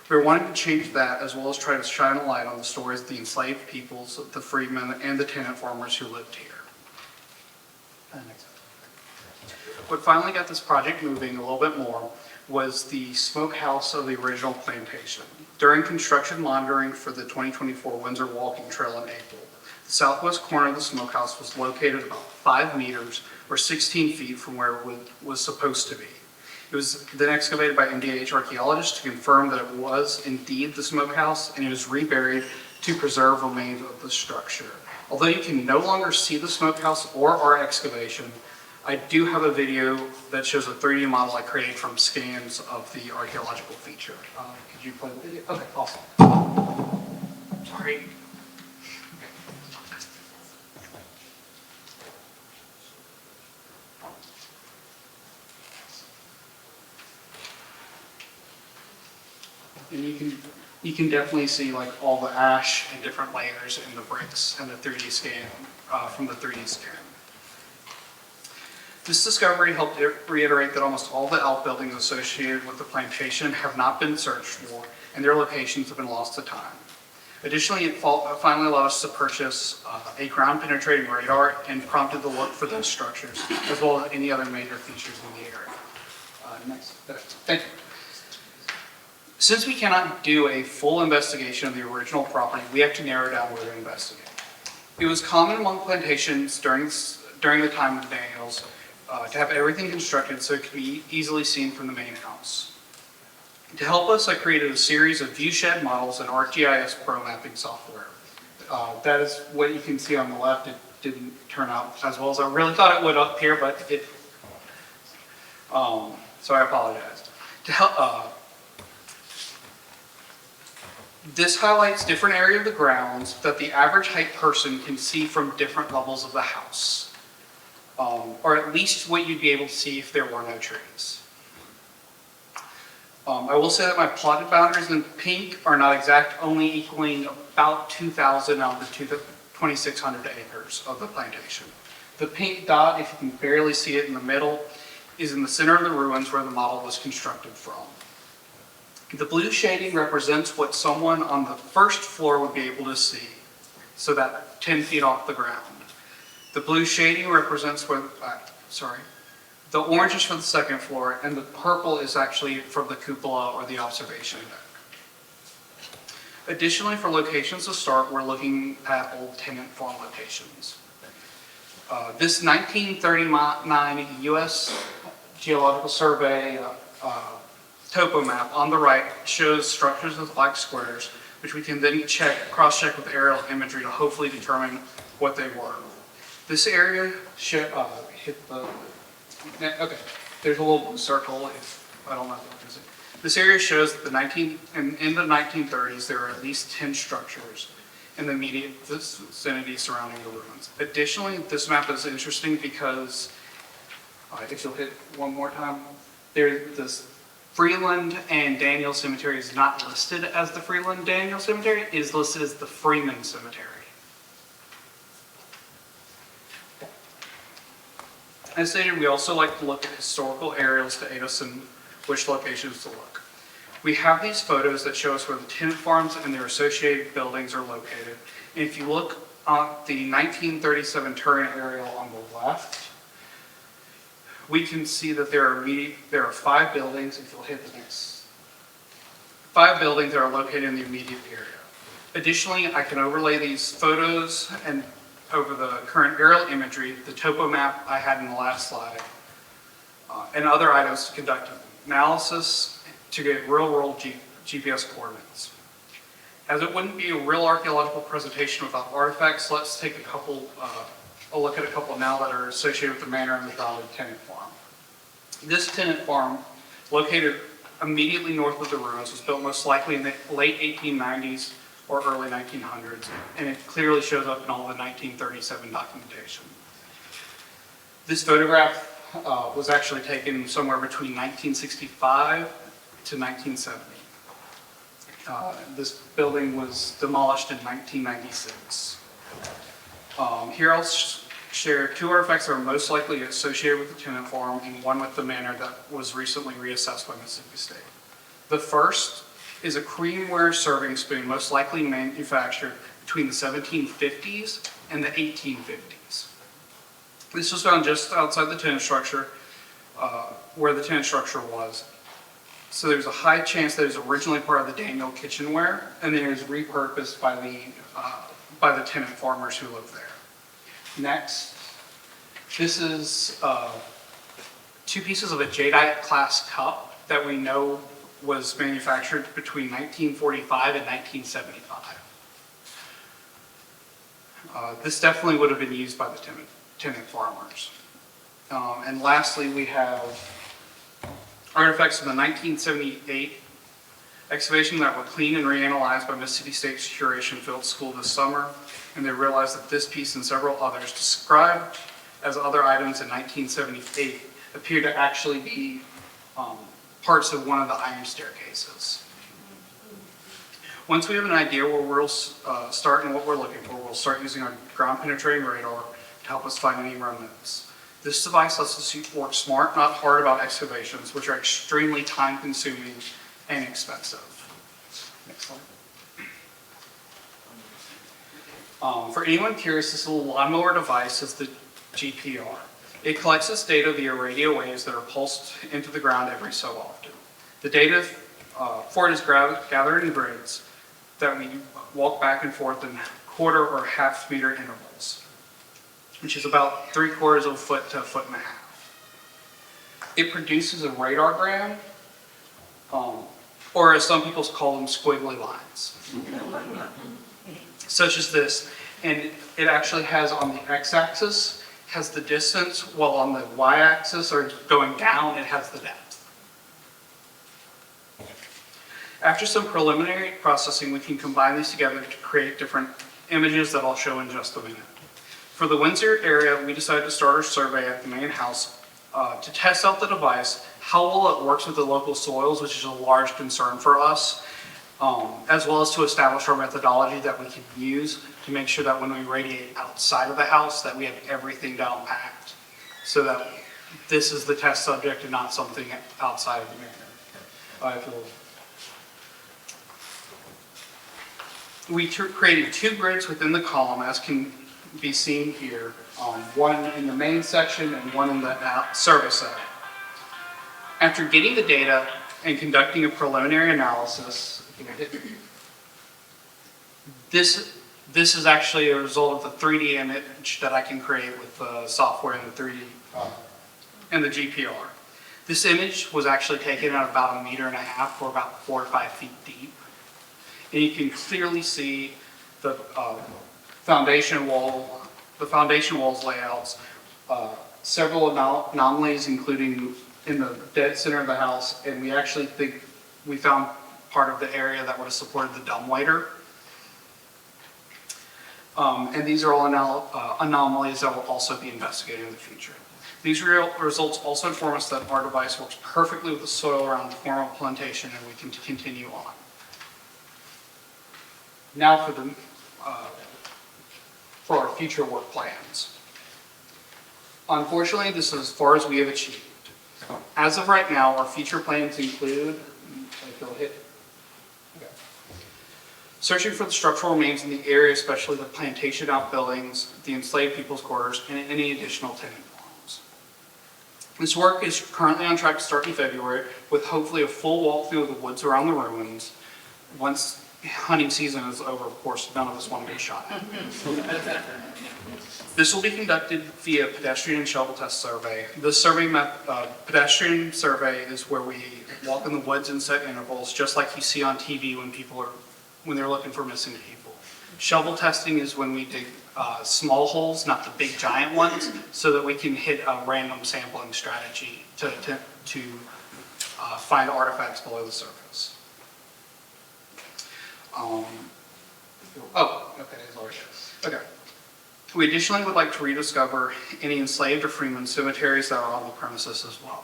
We're wanting to change that, as well as try to shine a light on the stories of the enslaved peoples, the freedmen, and the tenant farmers who lived here. Next. What finally got this project moving a little bit more was the smokehouse of the original plantation. During construction monitoring for the 2024 Windsor Walking Trail in April, the southwest corner of the smokehouse was located about 5 meters or 16 feet from where it was supposed to be. It was then excavated by MDAH archaeologists to confirm that it was indeed the smokehouse, and it was reburied to preserve remains of the structure. Although you can no longer see the smokehouse or our excavation, I do have a video that shows a 3D model I created from scans of the archaeological feature. Could you play the video? Okay, awesome. Sorry. And you can definitely see like all the ash and different layers in the bricks and the 3D scan from the 3D scan. This discovery helped reiterate that almost all the outbuildings associated with the plantation have not been searched for, and their locations have been lost to time. Additionally, it finally allowed us to purchase a ground-penetrating radar and prompted the look for those structures, as well as any other major features in the area. Next. Thank you. Since we cannot do a full investigation of the original property, we have to narrow down where to investigate. It was common among plantations during the time of the Daniels to have everything constructed so it could be easily seen from the main house. To help us, I created a series of viewshed models and ArcGIS Pro mapping software. That is what you can see on the left. It didn't turn out as well as I really thought it would up here, but it, so I apologize. To help, this highlights different areas of the grounds that the average height person can see from different levels of the house. Or at least what you'd be able to see if there were no trees. I will say that my plotted boundaries in pink are not exact, only equaling about 2,000 out of the 2,600 acres of the plantation. The pink dot, if you can barely see it in the middle, is in the center of the ruins where the model was constructed from. The blue shading represents what someone on the first floor would be able to see, so that 10 feet off the ground. The blue shading represents where, the orange is for the second floor, and the purple is actually from the cupola or the observation deck. Additionally, for locations to start, we're looking at old tenant farm locations. This 1939 U.S. Geological Survey topo map on the right shows structures with black squares which we can then cross-check with aerial imagery to hopefully determine what they were. This area hit the, okay, there's a little circle if I don't know what it is. This area shows that in the 1930s, there were at least 10 structures in the immediate vicinity surrounding the ruins. Additionally, this map is interesting because, if you'll hit one more time, this Freeland and Daniel Cemetery is not listed as the Freeland Daniel Cemetery, it is listed as the Freeman Cemetery. As stated, we also like to look at historical aerials to aid us in which locations to look. We have these photos that show us where the tenant farms and their associated buildings are located. And if you look at the 1937 Turin aerial on the left, we can see that there are 5 buildings, if you'll hit the next, 5 buildings that are located in the immediate area. Additionally, I can overlay these photos and over the current aerial imagery, the topo map I had in the last slide, and other items to conduct analysis to get real-world GPS coordinates. As it wouldn't be a real archaeological presentation without artifacts, let's take a look at a couple now that are associated with the manor and the dotted tenant farm. This tenant farm, located immediately north of the ruins, was built most likely in the late 1890s or early 1900s, and it clearly shows up in all the 1937 documentation. This photograph was actually taken somewhere between 1965 to 1970. This building was demolished in 1996. Here I'll share 2 artifacts that are most likely associated with the tenant farm and one with the manor that was recently reassessed by Mississippi State. The first is a creamware serving spoon, most likely manufactured between the 1750s and the 1850s. This was found just outside the tenant structure, where the tenant structure was. So there's a high chance that it was originally part of the Daniel kitchenware, and then it was repurposed by the tenant farmers who lived there. Next, this is 2 pieces of a jadeite class cup that we know was manufactured between 1945 and 1975. This definitely would have been used by the tenant farmers. And lastly, we have artifacts from the 1978 excavation that were cleaned and reanalyzed by Mississippi State's Curation Field School this summer, and they realized that this piece and several others described as other items in 1978 appear to actually be parts of one of the iron staircases. Once we have an idea where we'll start and what we're looking for, we'll start using our ground penetrating radar to help us find any remnants. This device lets us work smart, not hard about excavations, which are extremely time consuming and expensive. Next slide. For anyone curious, this little lawnmower device is the GPR. It collects this data via radio waves that are pulsed into the ground every so often. The data for it is gathered in grids that we walk back and forth in quarter or half meter intervals, which is about 3/4 of a foot to a foot and a half. It produces a radargram, or as some people call them, squiggly lines, such as this. And it actually has on the x-axis, has the distance, while on the y-axis, or going down, it has the depth. After some preliminary processing, we can combine these together to create different images that I'll show in just a minute. For the Windsor area, we decided to start our survey at the main house to test out the device, how well it works with the local soils, which is a large concern for us, as well as to establish our methodology that we can use to make sure that when we radiate outside of the house, that we have everything down packed, so that this is the test subject and not something outside of the manor. We created 2 grids within the column, as can be seen here, one in the main section and one in the service center. After getting the data and conducting a preliminary analysis, this is actually a result of the 3D image that I can create with the software and the 3D and the GPR. This image was actually taken at about 1.5 meters or about 4 to 5 feet deep. And you can clearly see the foundation walls layouts, several anomalies, including in the dead center of the house, and we actually think we found part of the area that would have supported the dumbwaiter. And these are all anomalies that will also be investigated in the future. These results also inform us that our device works perfectly with the soil around the former plantation, and we can continue on. Now for our future work plans. Unfortunately, this is as far as we have achieved. As of right now, our future plans include, if you'll hit, okay. Searching for the structural remains in the area, especially the plantation outbuildings, the enslaved people's quarters, and any additional tenant homes. This work is currently on track to start in February, with hopefully a full walkthrough of the woods around the ruins. Once hunting season is over, of course, none of us want to get shot at. This will be conducted via pedestrian and shovel test survey. This pedestrian survey is where we walk in the woods in set intervals, just like you see on TV when they're looking for missing people. Shovel testing is when we dig small holes, not the big giant ones, so that we can hit a random sampling strategy to find artifacts below the surface. Okay. We additionally would like to rediscover any enslaved or freeman cemeteries that are on the premises as well.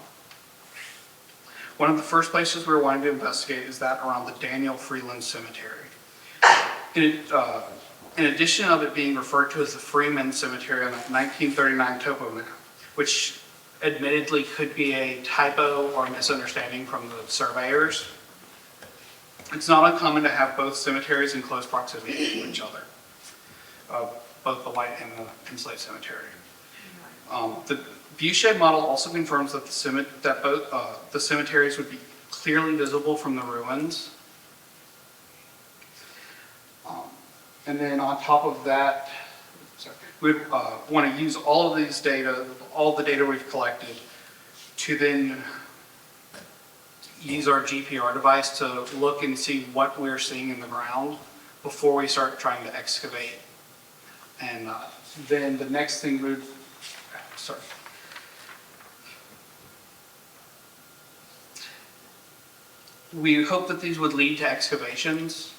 One of the first places we're wanting to investigate is that around the Daniel Freeland Cemetery. In addition of it being referred to as the Freeman Cemetery on the 1939 topo map, which admittedly could be a typo or misunderstanding from the surveyors, it's not uncommon to have both cemeteries in close proximity to each other, both the white and the enslaved cemetery. The viewshed model also confirms that both the cemeteries would be clearly visible from the ruins. And then on top of that, we'd want to use all of these data, all the data we've collected, to then use our GPR device to look and see what we're seeing in the ground before we start trying to excavate. And then the next thing we hope that these would lead to excavations,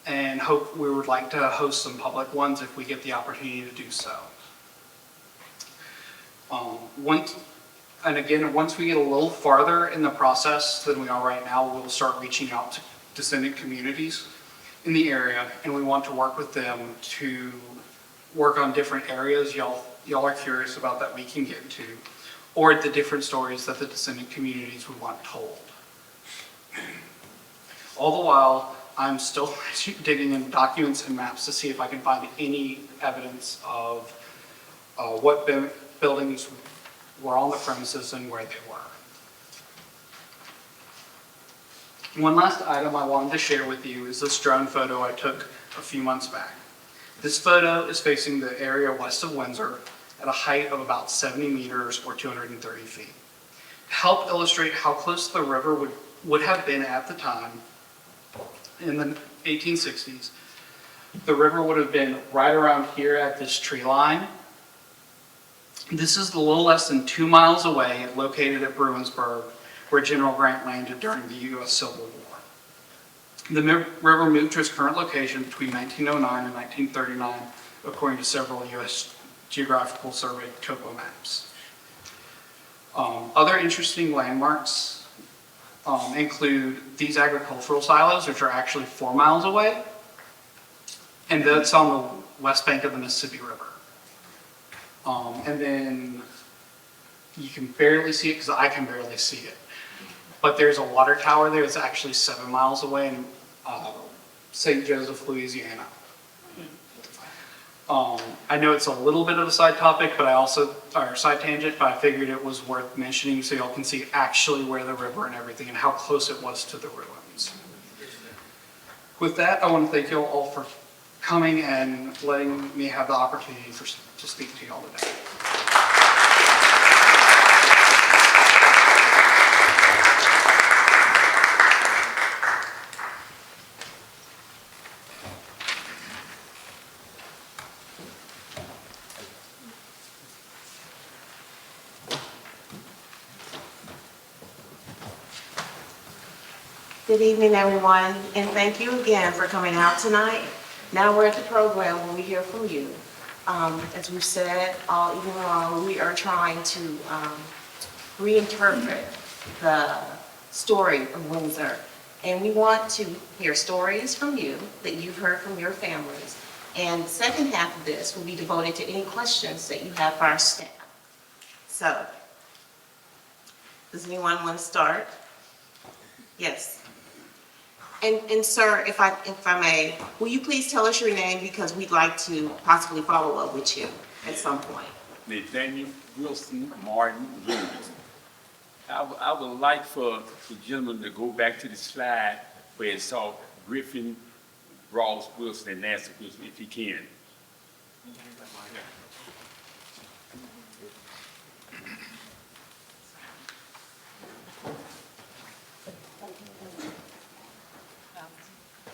and we would like to host some public ones if we get the opportunity to do so. Once we get a little farther in the process than we are right now, we'll start reaching out to descendant communities in the area, and we want to work with them to work on different areas y'all are curious about that we can get into, or the different stories that the descendant communities would want told. All the while, I'm still digging in documents and maps to see if I can find any evidence of what buildings were on the premises and where they were. One last item I wanted to share with you is this drone photo I took a few months back. This photo is facing the area west of Windsor at a height of about 70 meters or 230 feet. To help illustrate how close the river would have been at the time, in the 1860s, the river would have been right around here at this tree line. This is a little less than 2 miles away, located at Bruinsburg, where General Grant landed during the U.S. Civil War. The river moved to its current location between 1909 and 1939, according to several U.S. Geographical Survey topo maps. Other interesting landmarks include these agricultural silos, which are actually 4 miles away, and that's on the west bank of the Mississippi River. And then you can barely see it, because I can barely see it, but there's a water tower there that's actually 7 miles away in St. Joseph, Louisiana. I know it's a little bit of a side topic, or side tangent, but I figured it was worth mentioning so y'all can see actually where the river and everything and how close it was to the ruins. With that, I want to thank you all for coming and letting me have the opportunity to speak to y'all today. Good evening, everyone, and thank you again for coming out tonight. Now we're at the program where we hear from you. As we've said all evening long, we are trying to reinterpret the story of Windsor. And we want to hear stories from you that you've heard from your families. And the second half of this will be devoted to any questions that you have for our staff. So, does anyone want to start? Yes. And sir, if I may, will you please tell us your name because we'd like to possibly follow up with you at some point. Nathaniel Wilson Martin Williams. I would like for the gentleman to go back to the slide where it saw Griffin, Ross Wilson, and Nancy Wilson, if he can.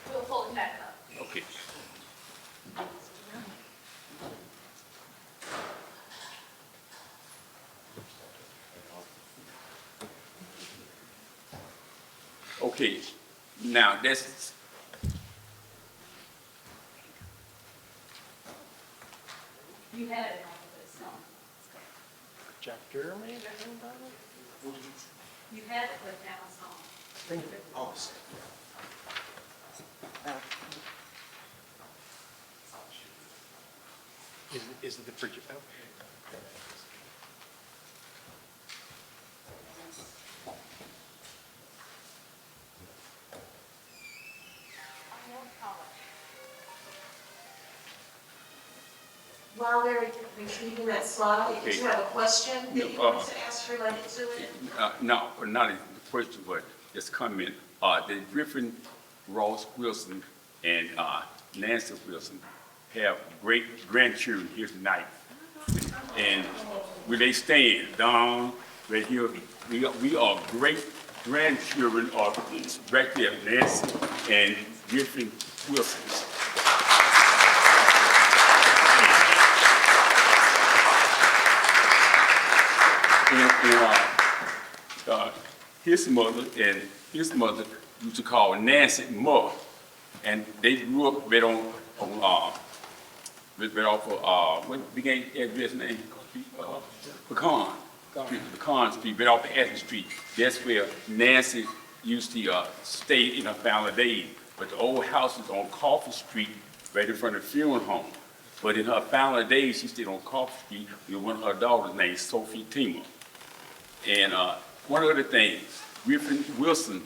We'll pull it back up. Okay. Okay, now that's, You had it on this, no? Jack Jeremy? You had it with Amazon. Awesome. Is it the project? While they're retrieving that slide, did you have a question that you wanted to ask related to it? no, not a question, but just comment. The Griffin, Ross Wilson, and Nancy Wilson have great grandchildren here tonight. And where they stand down right here, we are great grandchildren of right there, Nancy and Griffin Wilson. And his mother and his mother used to call Nancy Ma, and they grew up right on right off of what became address name? Pecan. Pecan Street, right off of Ashton Street. That's where Nancy used to stay in her family days. But the old house is on Coffee Street, right in front of the funeral home. But in her family days, she stayed on Coffee Street with one of her daughters named Sophie Tima. And one other thing, Griffin Wilson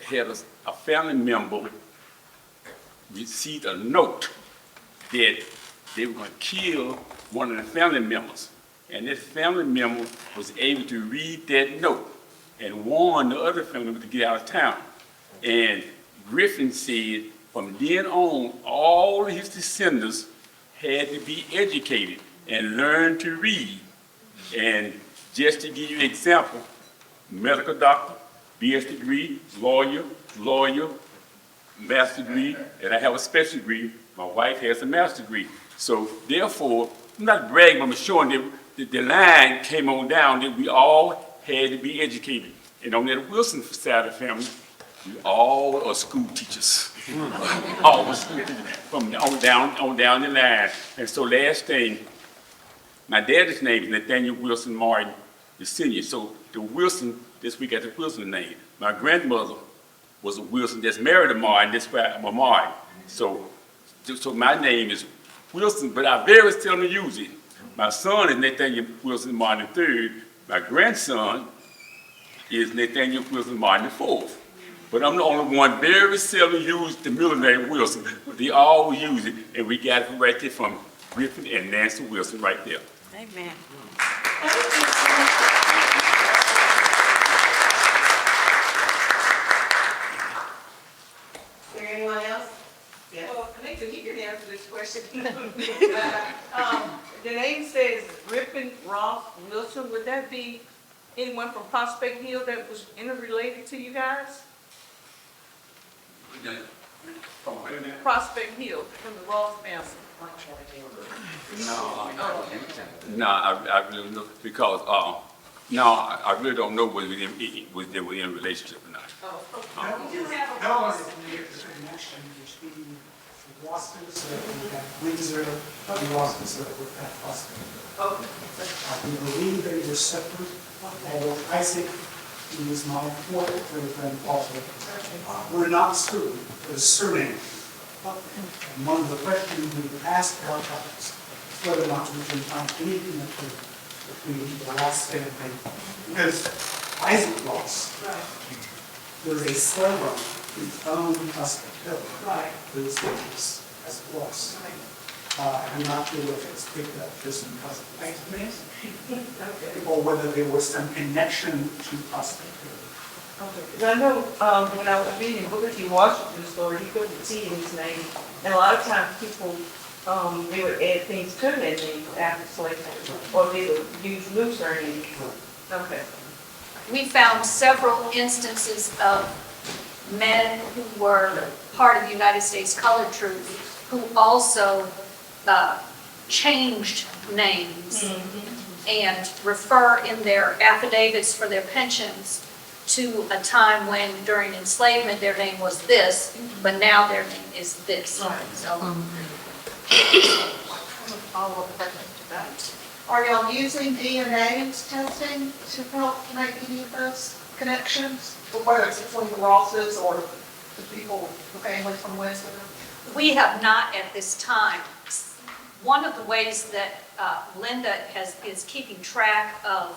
had a family member received a note that they were going to kill one of the family members. And this family member was able to read that note and warn the other family member to get out of town. And Griffin said from then on, all of his descendants had to be educated and learn to read. And just to give you an example, medical doctor, BS degree, lawyer, master degree, and I have a special degree. My wife has a master degree. So therefore, I'm not bragging, I'm showing that the line came on down that we all had to be educated. And on that Wilson side of the family, we all are school teachers. All school teachers, from on down the line. And so last thing, my dad's name is Nathaniel Wilson Martin, the senior. So the Wilson, this week got the Wilson name. My grandmother was a Wilson that's married to Martin, that's why I'm a Martin. So my name is Wilson, but I very seldom use it. My son is Nathaniel Wilson Martin III. My grandson is Nathaniel Wilson Martin IV. But I'm the only one very seldom use the middle name Wilson. But they all use it, and we got it right there from Griffin and Nancy Wilson right there. Amen. Is there anyone else? Yes. Well, I think that he can answer this question. The name says Griffin Ross Wilson. Would that be anyone from Prospect Hill that was interrelated to you guys? Prospect Hill, from the Ross family. No, I really don't, because, no, I really don't know whether they were in a relationship or not. We do have a policy here, the connection between Boston, so that we have Windsor, and Boston, so that we have Boston. We believe they were separate, although Isaac, he was my fourth great-grandfather, were not certain, but a surname. And one of the questions we would ask our topics is whether or not we can find any connection between the Ross family, because Isaac Ross was a slaver who owned Prospect Hill. It was famous as it was. I'm not sure if it's picked up just because of Isaac, or whether there was some connection to Prospect Hill. Okay, 'cause I know, when I was reading Booker T. Washington's story, he couldn't see in his name, and a lot of times people, they would add things to their name after slavery, or they would use new surnames. Okay. We found several instances of men who were part of the United States Colored Troops who also changed names and refer in their affidavits for their pensions to a time when during enslavement their name was this, but now their name is this. So, Follow-up question to that. Are y'all using DNA testing to help make any of those connections? Whether it's between the Rosses or the people, the family from Windsor? we have not at this time. One of the ways that Linda is keeping track of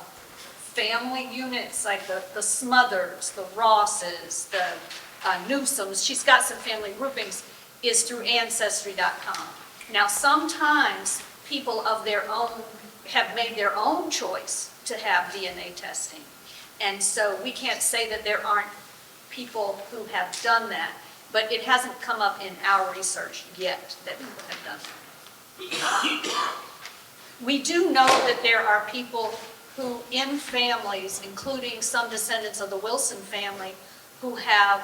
family units, like the Smothers, the Rosses, the Newsomes, she's got some family groupings, is through Ancestry.com. Now, sometimes people of their own have made their own choice to have DNA testing. And so we can't say that there aren't people who have done that, but it hasn't come up in our research yet that people have done that. We do know that there are people who, in families, including some descendants of the Wilson family, who have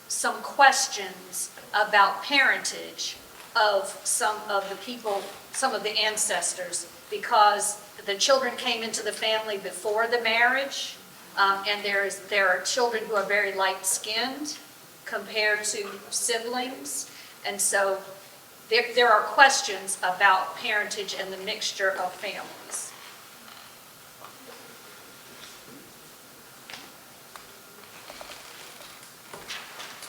some questions about parentage of some of the people, some of the ancestors, because the children came into the family before the marriage, and there are children who are very light-skinned compared to siblings, and so there are questions about parentage and the mixture of families.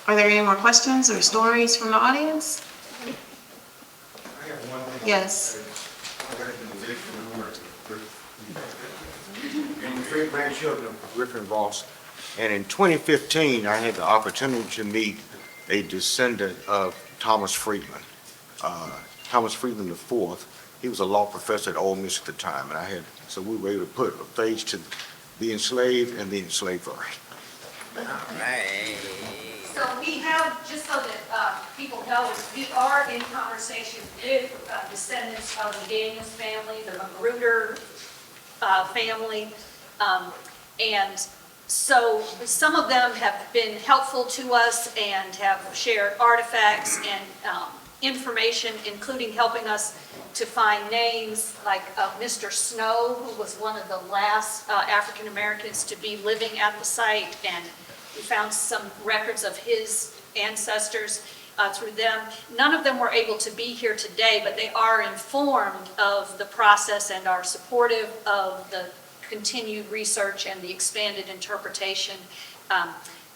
Are there any more questions or stories from the audience? I have one thing. Yes. I'm three grandchildren of Griffin Ross, and in 2015, I had the opportunity to meet a descendant of Thomas Freedman. Thomas Freedman IV, he was a law professor at Ole Miss at the time, and so we were able to put a face to the enslaved and the enslaver. So we have, just so that people know, we are in conversation with descendants of the Daniels family, the Magruder family, and so some of them have been helpful to us and have shared artifacts and information, including helping us to find names like Mr. Snow, who was one of the last African Americans to be living at the site, and we found some records of his ancestors through them. None of them were able to be here today, but they are informed of the process and are supportive of the continued research and the expanded interpretation.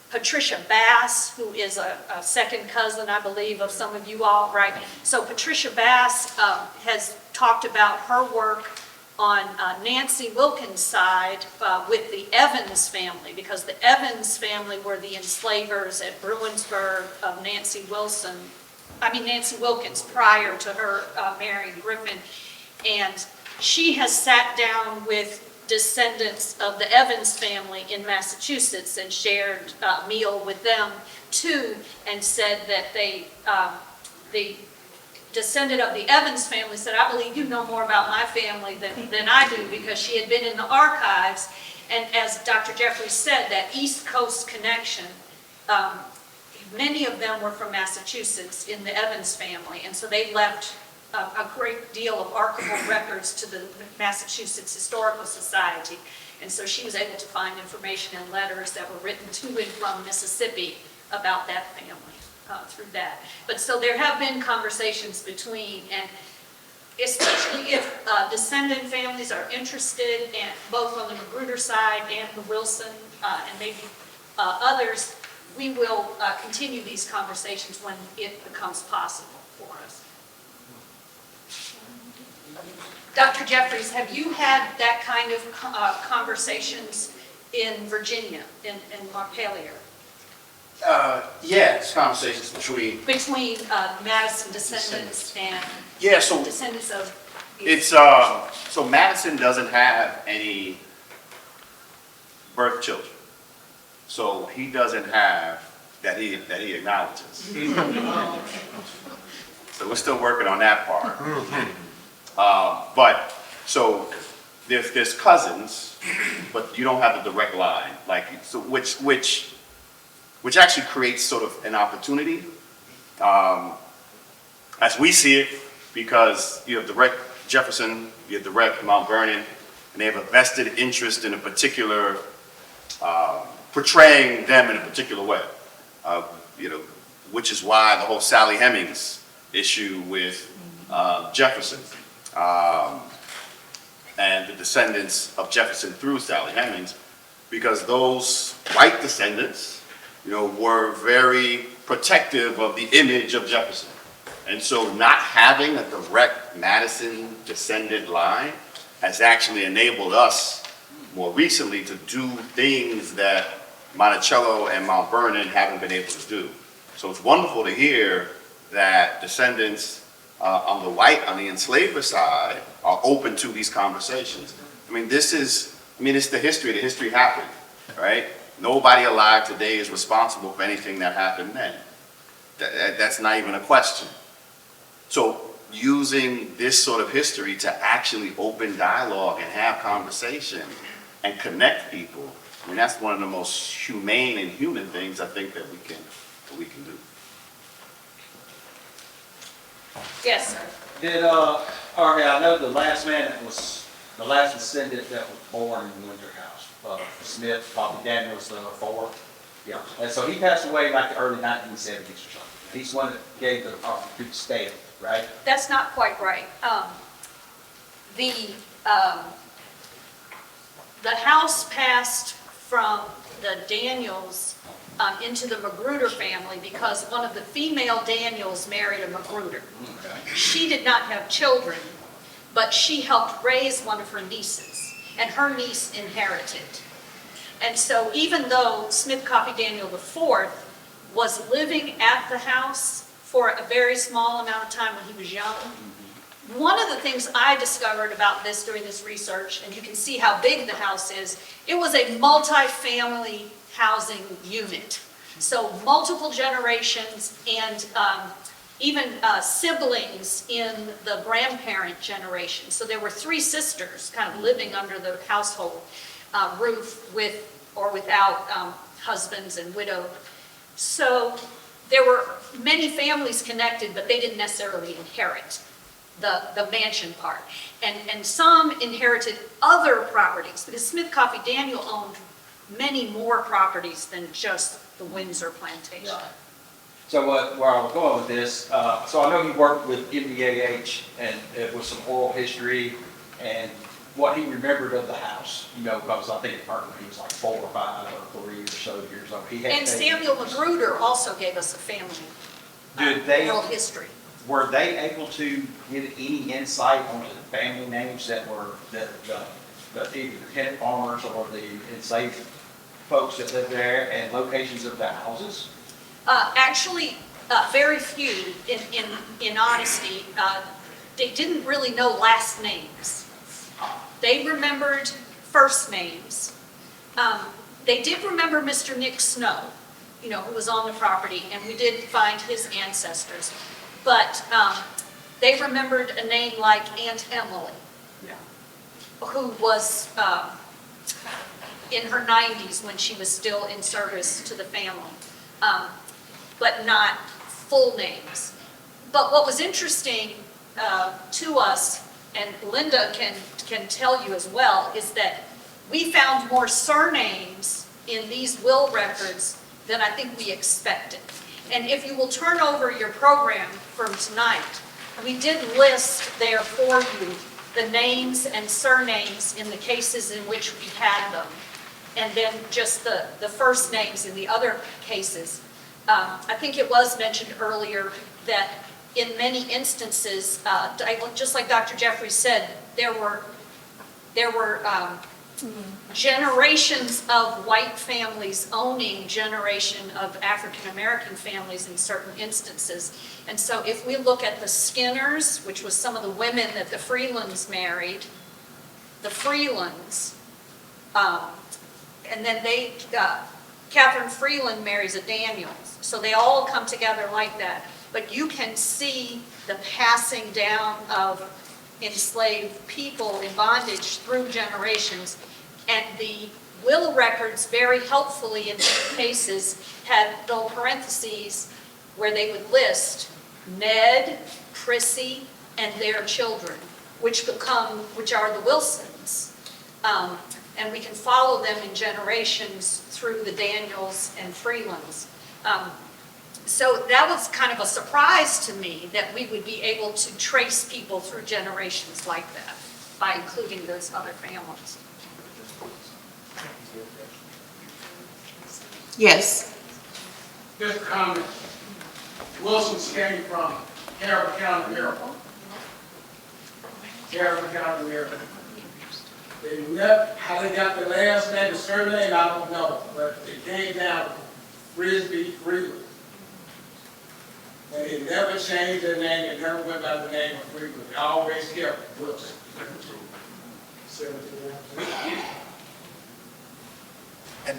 Patricia Bass, who is a second cousin, I believe, of some of you all, right? So Patricia Bass has talked about her work on Nancy Wilkins' side with the Evans family, because the Evans family were the enslavers at Bruinsburg of Nancy Wilkins prior to her marrying Griffin. And she has sat down with descendants of the Evans family in Massachusetts and shared a meal with them too, and said that the descendant of the Evans family said, I believe you know more about my family than I do, because she had been in the archives. And as Dr. Jeffries said, that East Coast connection, many of them were from Massachusetts in the Evans family. And so they left a great deal of archival records to the Massachusetts Historical Society. And so she was able to find information and letters that were written to and from Mississippi about that family through that. But so there have been conversations between, and especially if descendant families are interested, and both on the Magruder side and the Wilson and maybe others, we will continue these conversations when it becomes possible for us. Dr. Jeffries, have you had that kind of conversations in Virginia, in Montpelier? Yes, conversations Between Madison descendants and so descendants of... it's, so Madison doesn't have any birth children. So he doesn't have that he acknowledges. So we're still working on that part. But so there's cousins, but you don't have a direct line, like so which actually creates sort of an opportunity, as we see it, because you have direct Jefferson, you have direct Mount Vernon, and they have a vested interest in a particular, portraying them in a particular way, which is why the whole Sally Hemings issue with Jefferson, and the descendants of Jefferson through Sally Hemings, because those white descendants, were very protective of the image of Jefferson. And so not having a direct Madison descendant line has actually enabled us more recently to do things that Monticello and Mount Vernon haven't been able to do. So it's wonderful to hear that descendants on the enslaver side are open to these conversations. It's the history. The history happened, right? Nobody alive today is responsible for anything that happened then. That's not even a question. So using this sort of history to actually open dialogue and have conversation and connect people, that's one of the most humane and human things I think that we can do. Yes, sir. Okay, I know the last last descendant that was born in the Windsor house, Smith, Bobby Daniels, the fourth. Yeah, and so he passed away like the early 1970s or something. He's the one that gave the opportunity to stay, right? That's not quite right. The house passed from the Daniels into the Magruder family because one of the female Daniels married a Magruder. Okay. She did not have children, but she helped raise one of her nieces, and her niece inherited. And so even though Smith Coffee Daniel IV was living at the house for a very small amount of time when he was young, one of the things I discovered about this during this research, and you can see how big the house is, it was a multi-family housing unit. So multiple generations and even siblings in the grandparent generation. So there were 3 sisters kind of living under the household roof with or without husbands and widowed. So there were many families connected, but they didn't necessarily inherit the mansion part. And some inherited other properties, because Smith Coffee Daniel owned many more properties than just the Windsor plantation. So where I was going with this, so I know he worked with MDAH and with some oral history and what he remembered of the house, because I think it hurt when he was like 4 or 5 or 3 or so years old. And Samuel Magruder also gave us a family oral history. Were they able to get any insight onto the family names that were either the tenant farmers or the enslaved folks that lived there and locations of the houses? Actually, very few, in honesty. They didn't really know last names. They remembered first names. They did remember Mr. Nick Snow, who was on the property, and we did find his ancestors. But they remembered a name like Aunt Emily, who was in her 90s when she was still in service to the family, but not full names. But what was interesting to us, and Linda can tell you as well, is that we found more surnames in these will records than I think we expected. And if you will turn over your program from tonight, we did list there for you the names and surnames in the cases in which we had them, and then just the first names in the other cases. I think it was mentioned earlier that in many instances, just like Dr. Jeffries said, there were generations of white families owning generation of African-American families in certain instances. And so if we look at the Skinners, which was some of the women that the Freelands married, the Freelands, and then Catherine Freeland marries a Daniels. So they all come together like that. But you can see the passing down of enslaved people in bondage through generations. And the will records, very helpfully in some cases, had little parentheses where they would list Ned, Prissy, and their children, which are the Wilsons. And we can follow them in generations through the Daniels and Freelands. So that was kind of a surprise to me that we would be able to trace people through generations like that by including those other families. Yes. Just a comment. Wilsons came from Harrison County, Maryland. Harrison County, Maryland. They never, how they got the last name, the surname, I don't know, but it came down to Frisbee Freeland. And they never changed their name, it never went by the name of Freeland. They always kept Wilson. And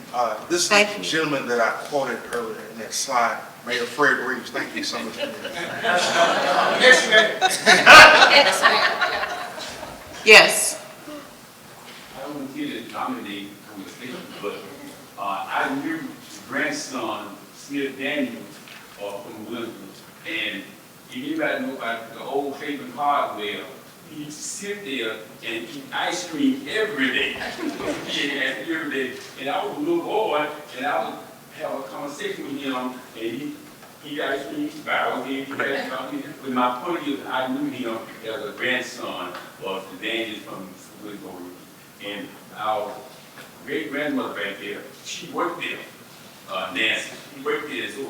this is the gentleman that I quoted earlier in that slide, Mayor Fred Reeves. Thank you so much. Yes. I don't want to get it dominating conversation, but I knew the grandson, Smith Daniels, from Windsor, and if anybody know about the old Favorite Hardware, he used to sit there and eat ice cream every day. Yeah, every day. And I was a little boy, and I would have a conversation with him, and he got ice cream, barrel game, with my point is, I knew him as a grandson of the Daniels from Windsor. And our great-grandmother back there, she worked there, Nancy, she worked there, so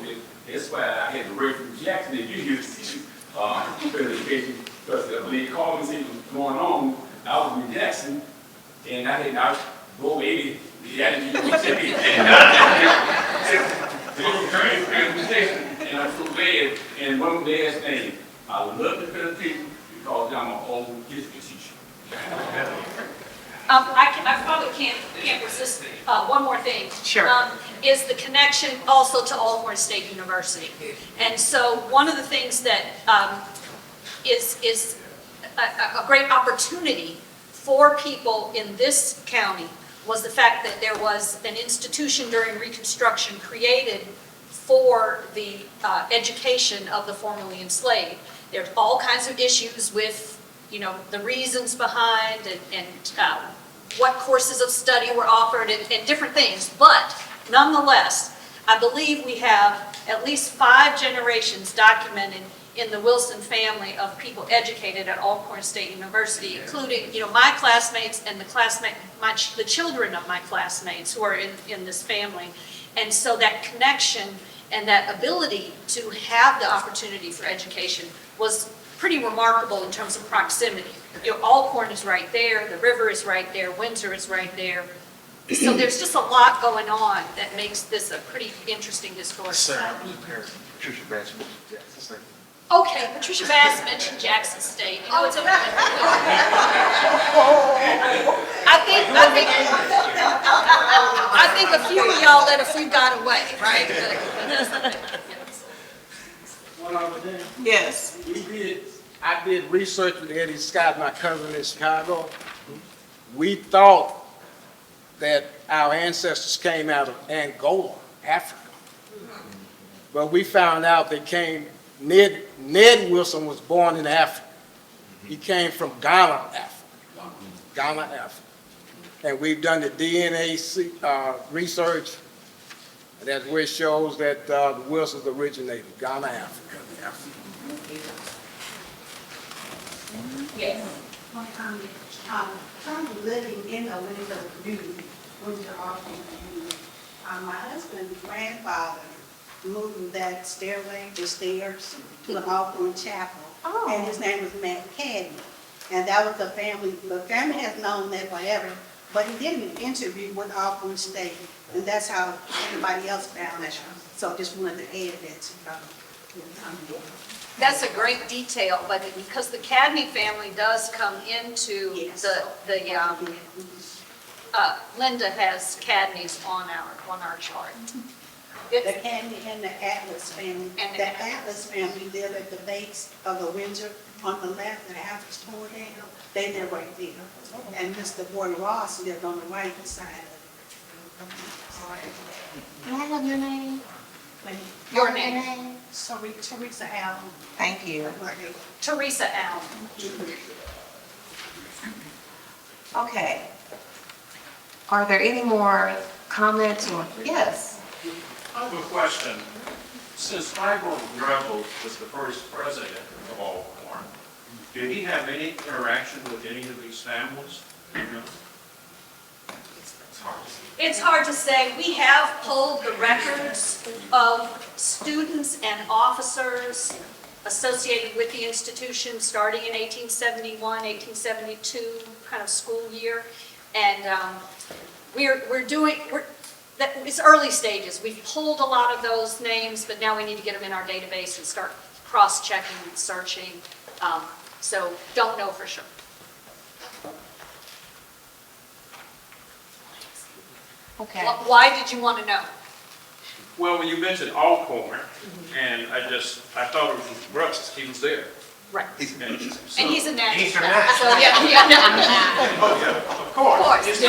that's why I had to work from Jackson, and you hear the teachers, because when they called and said what was going on, I was in Jackson, and I had go maybe, and I'm so glad, and one last thing, I love the presentation because I'm an old history teacher. I probably can't resist one more thing. Sure. Is the connection also to Alcorn State University. And so one of the things that is a great opportunity for people in this county was the fact that there was an institution during Reconstruction created for the education of the formerly enslaved. There's all kinds of issues with, the reasons behind and what courses of study were offered and different things. But nonetheless, I believe we have at least 5 generations documented in the Wilson family of people educated at Alcorn State University, including, my classmates and the children of my classmates who are in this family. And so that connection and that ability to have the opportunity for education was pretty remarkable in terms of proximity. Alcorn is right there, the river is right there, Windsor is right there. So there's just a lot going on that makes this a pretty interesting historic site. Patricia Batchman. Okay, Patricia Bass mentioned Jackson State. It's okay. I think a few of y'all let a few got away, right? One other thing. Yes. I did research with Eddie Scott, my cousin in Chicago. We thought that our ancestors came out of Angola, Africa. But we found out they came, Ned Wilson was born in Africa. He came from Ghana, Africa. And we've done the DNA research. And that's where it shows that the Wilsons originated, Ghana, Africa. Yes. One comment. Currently living in a Windsor community, Windsor Austin community. My husband's grandfather moved that stairway, the stairs, to an Alcorn chapel. Oh. And his name was Matt Caddy. And that was the family has known that forever, but he did an interview with Alcorn State, and that's how everybody else found it. So just wanted to add that to That's a great detail, but because the Cadney family does come into Yes. Linda has Cadneys on our chart. The Cadney and the Atlas family. And The Atlas family lived at the base of the Windsor on the left, the house was torn down. They live right there. And Mr. Boyd Ross lived on the right side of it. Can I have your name? Your name? Teresa Allen. Thank you. Teresa Allen. Okay. Are there any more comments or, yes? I have a question. Since Michael Greville was the first president of Alcorn, did he have any interaction with any of these families? It's hard to say. We have pulled the records of students and officers associated with the institution starting in 1871, 1872 kind of school year. And it's early stages. We've pulled a lot of those names, but now we need to get them in our database and start cross-checking and searching. So don't know for sure. Okay. Why did you want to know? Well, when you mentioned Alcorn, and I thought it was Russ, he was there. Right. And And he's a national. He's a national. So, yeah. Oh, yeah, of course.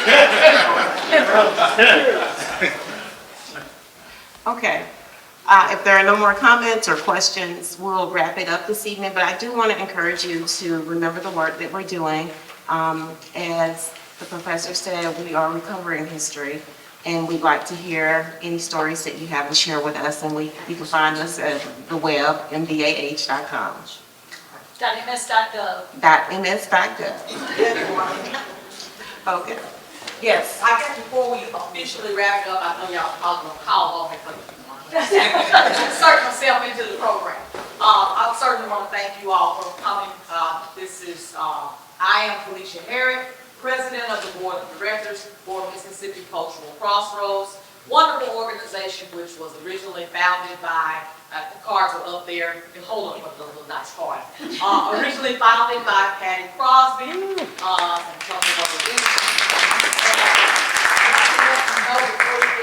Okay. If there are no more comments or questions, we'll wrap it up this evening, but I do want to encourage you to remember the work that we're doing. As the professor said, we are recovering history, and we'd like to hear any stories that you have to share with us, and you can find us at the web, mdah.com. .ms.gov. .ms.gov. Okay. Yes. I guess before we officially wrap it up, I know y'all all gonna call off it, but insert myself into the program. I certainly want to thank you all for coming. I am Felicia Herrick, President of the Board of Directors for Mississippi Cultural Crossroads, wonderful organization which was originally founded by, the cards are up there, and hold on for the little nice card. Originally founded by Patty Crosby, and some of the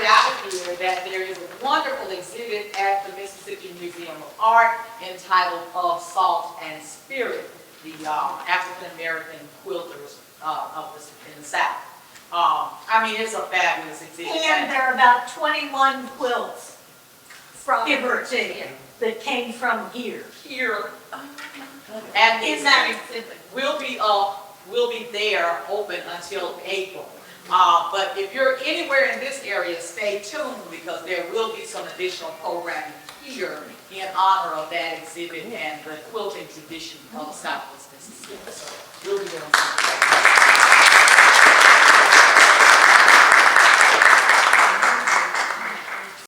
out here that there is a wonderful exhibit at the Mississippi Museum of Art entitled Of Salt and Spirit, the African-American quilters in the South. I mean, it's a fabulous exhibit. And there are about 21 quilts from that came from here. And the exhibit will be there open until April. But if you're anywhere in this area, stay tuned because there will be some additional programming here in honor of that exhibit and the quilting tradition of Southwest Mississippi. So we'll be there.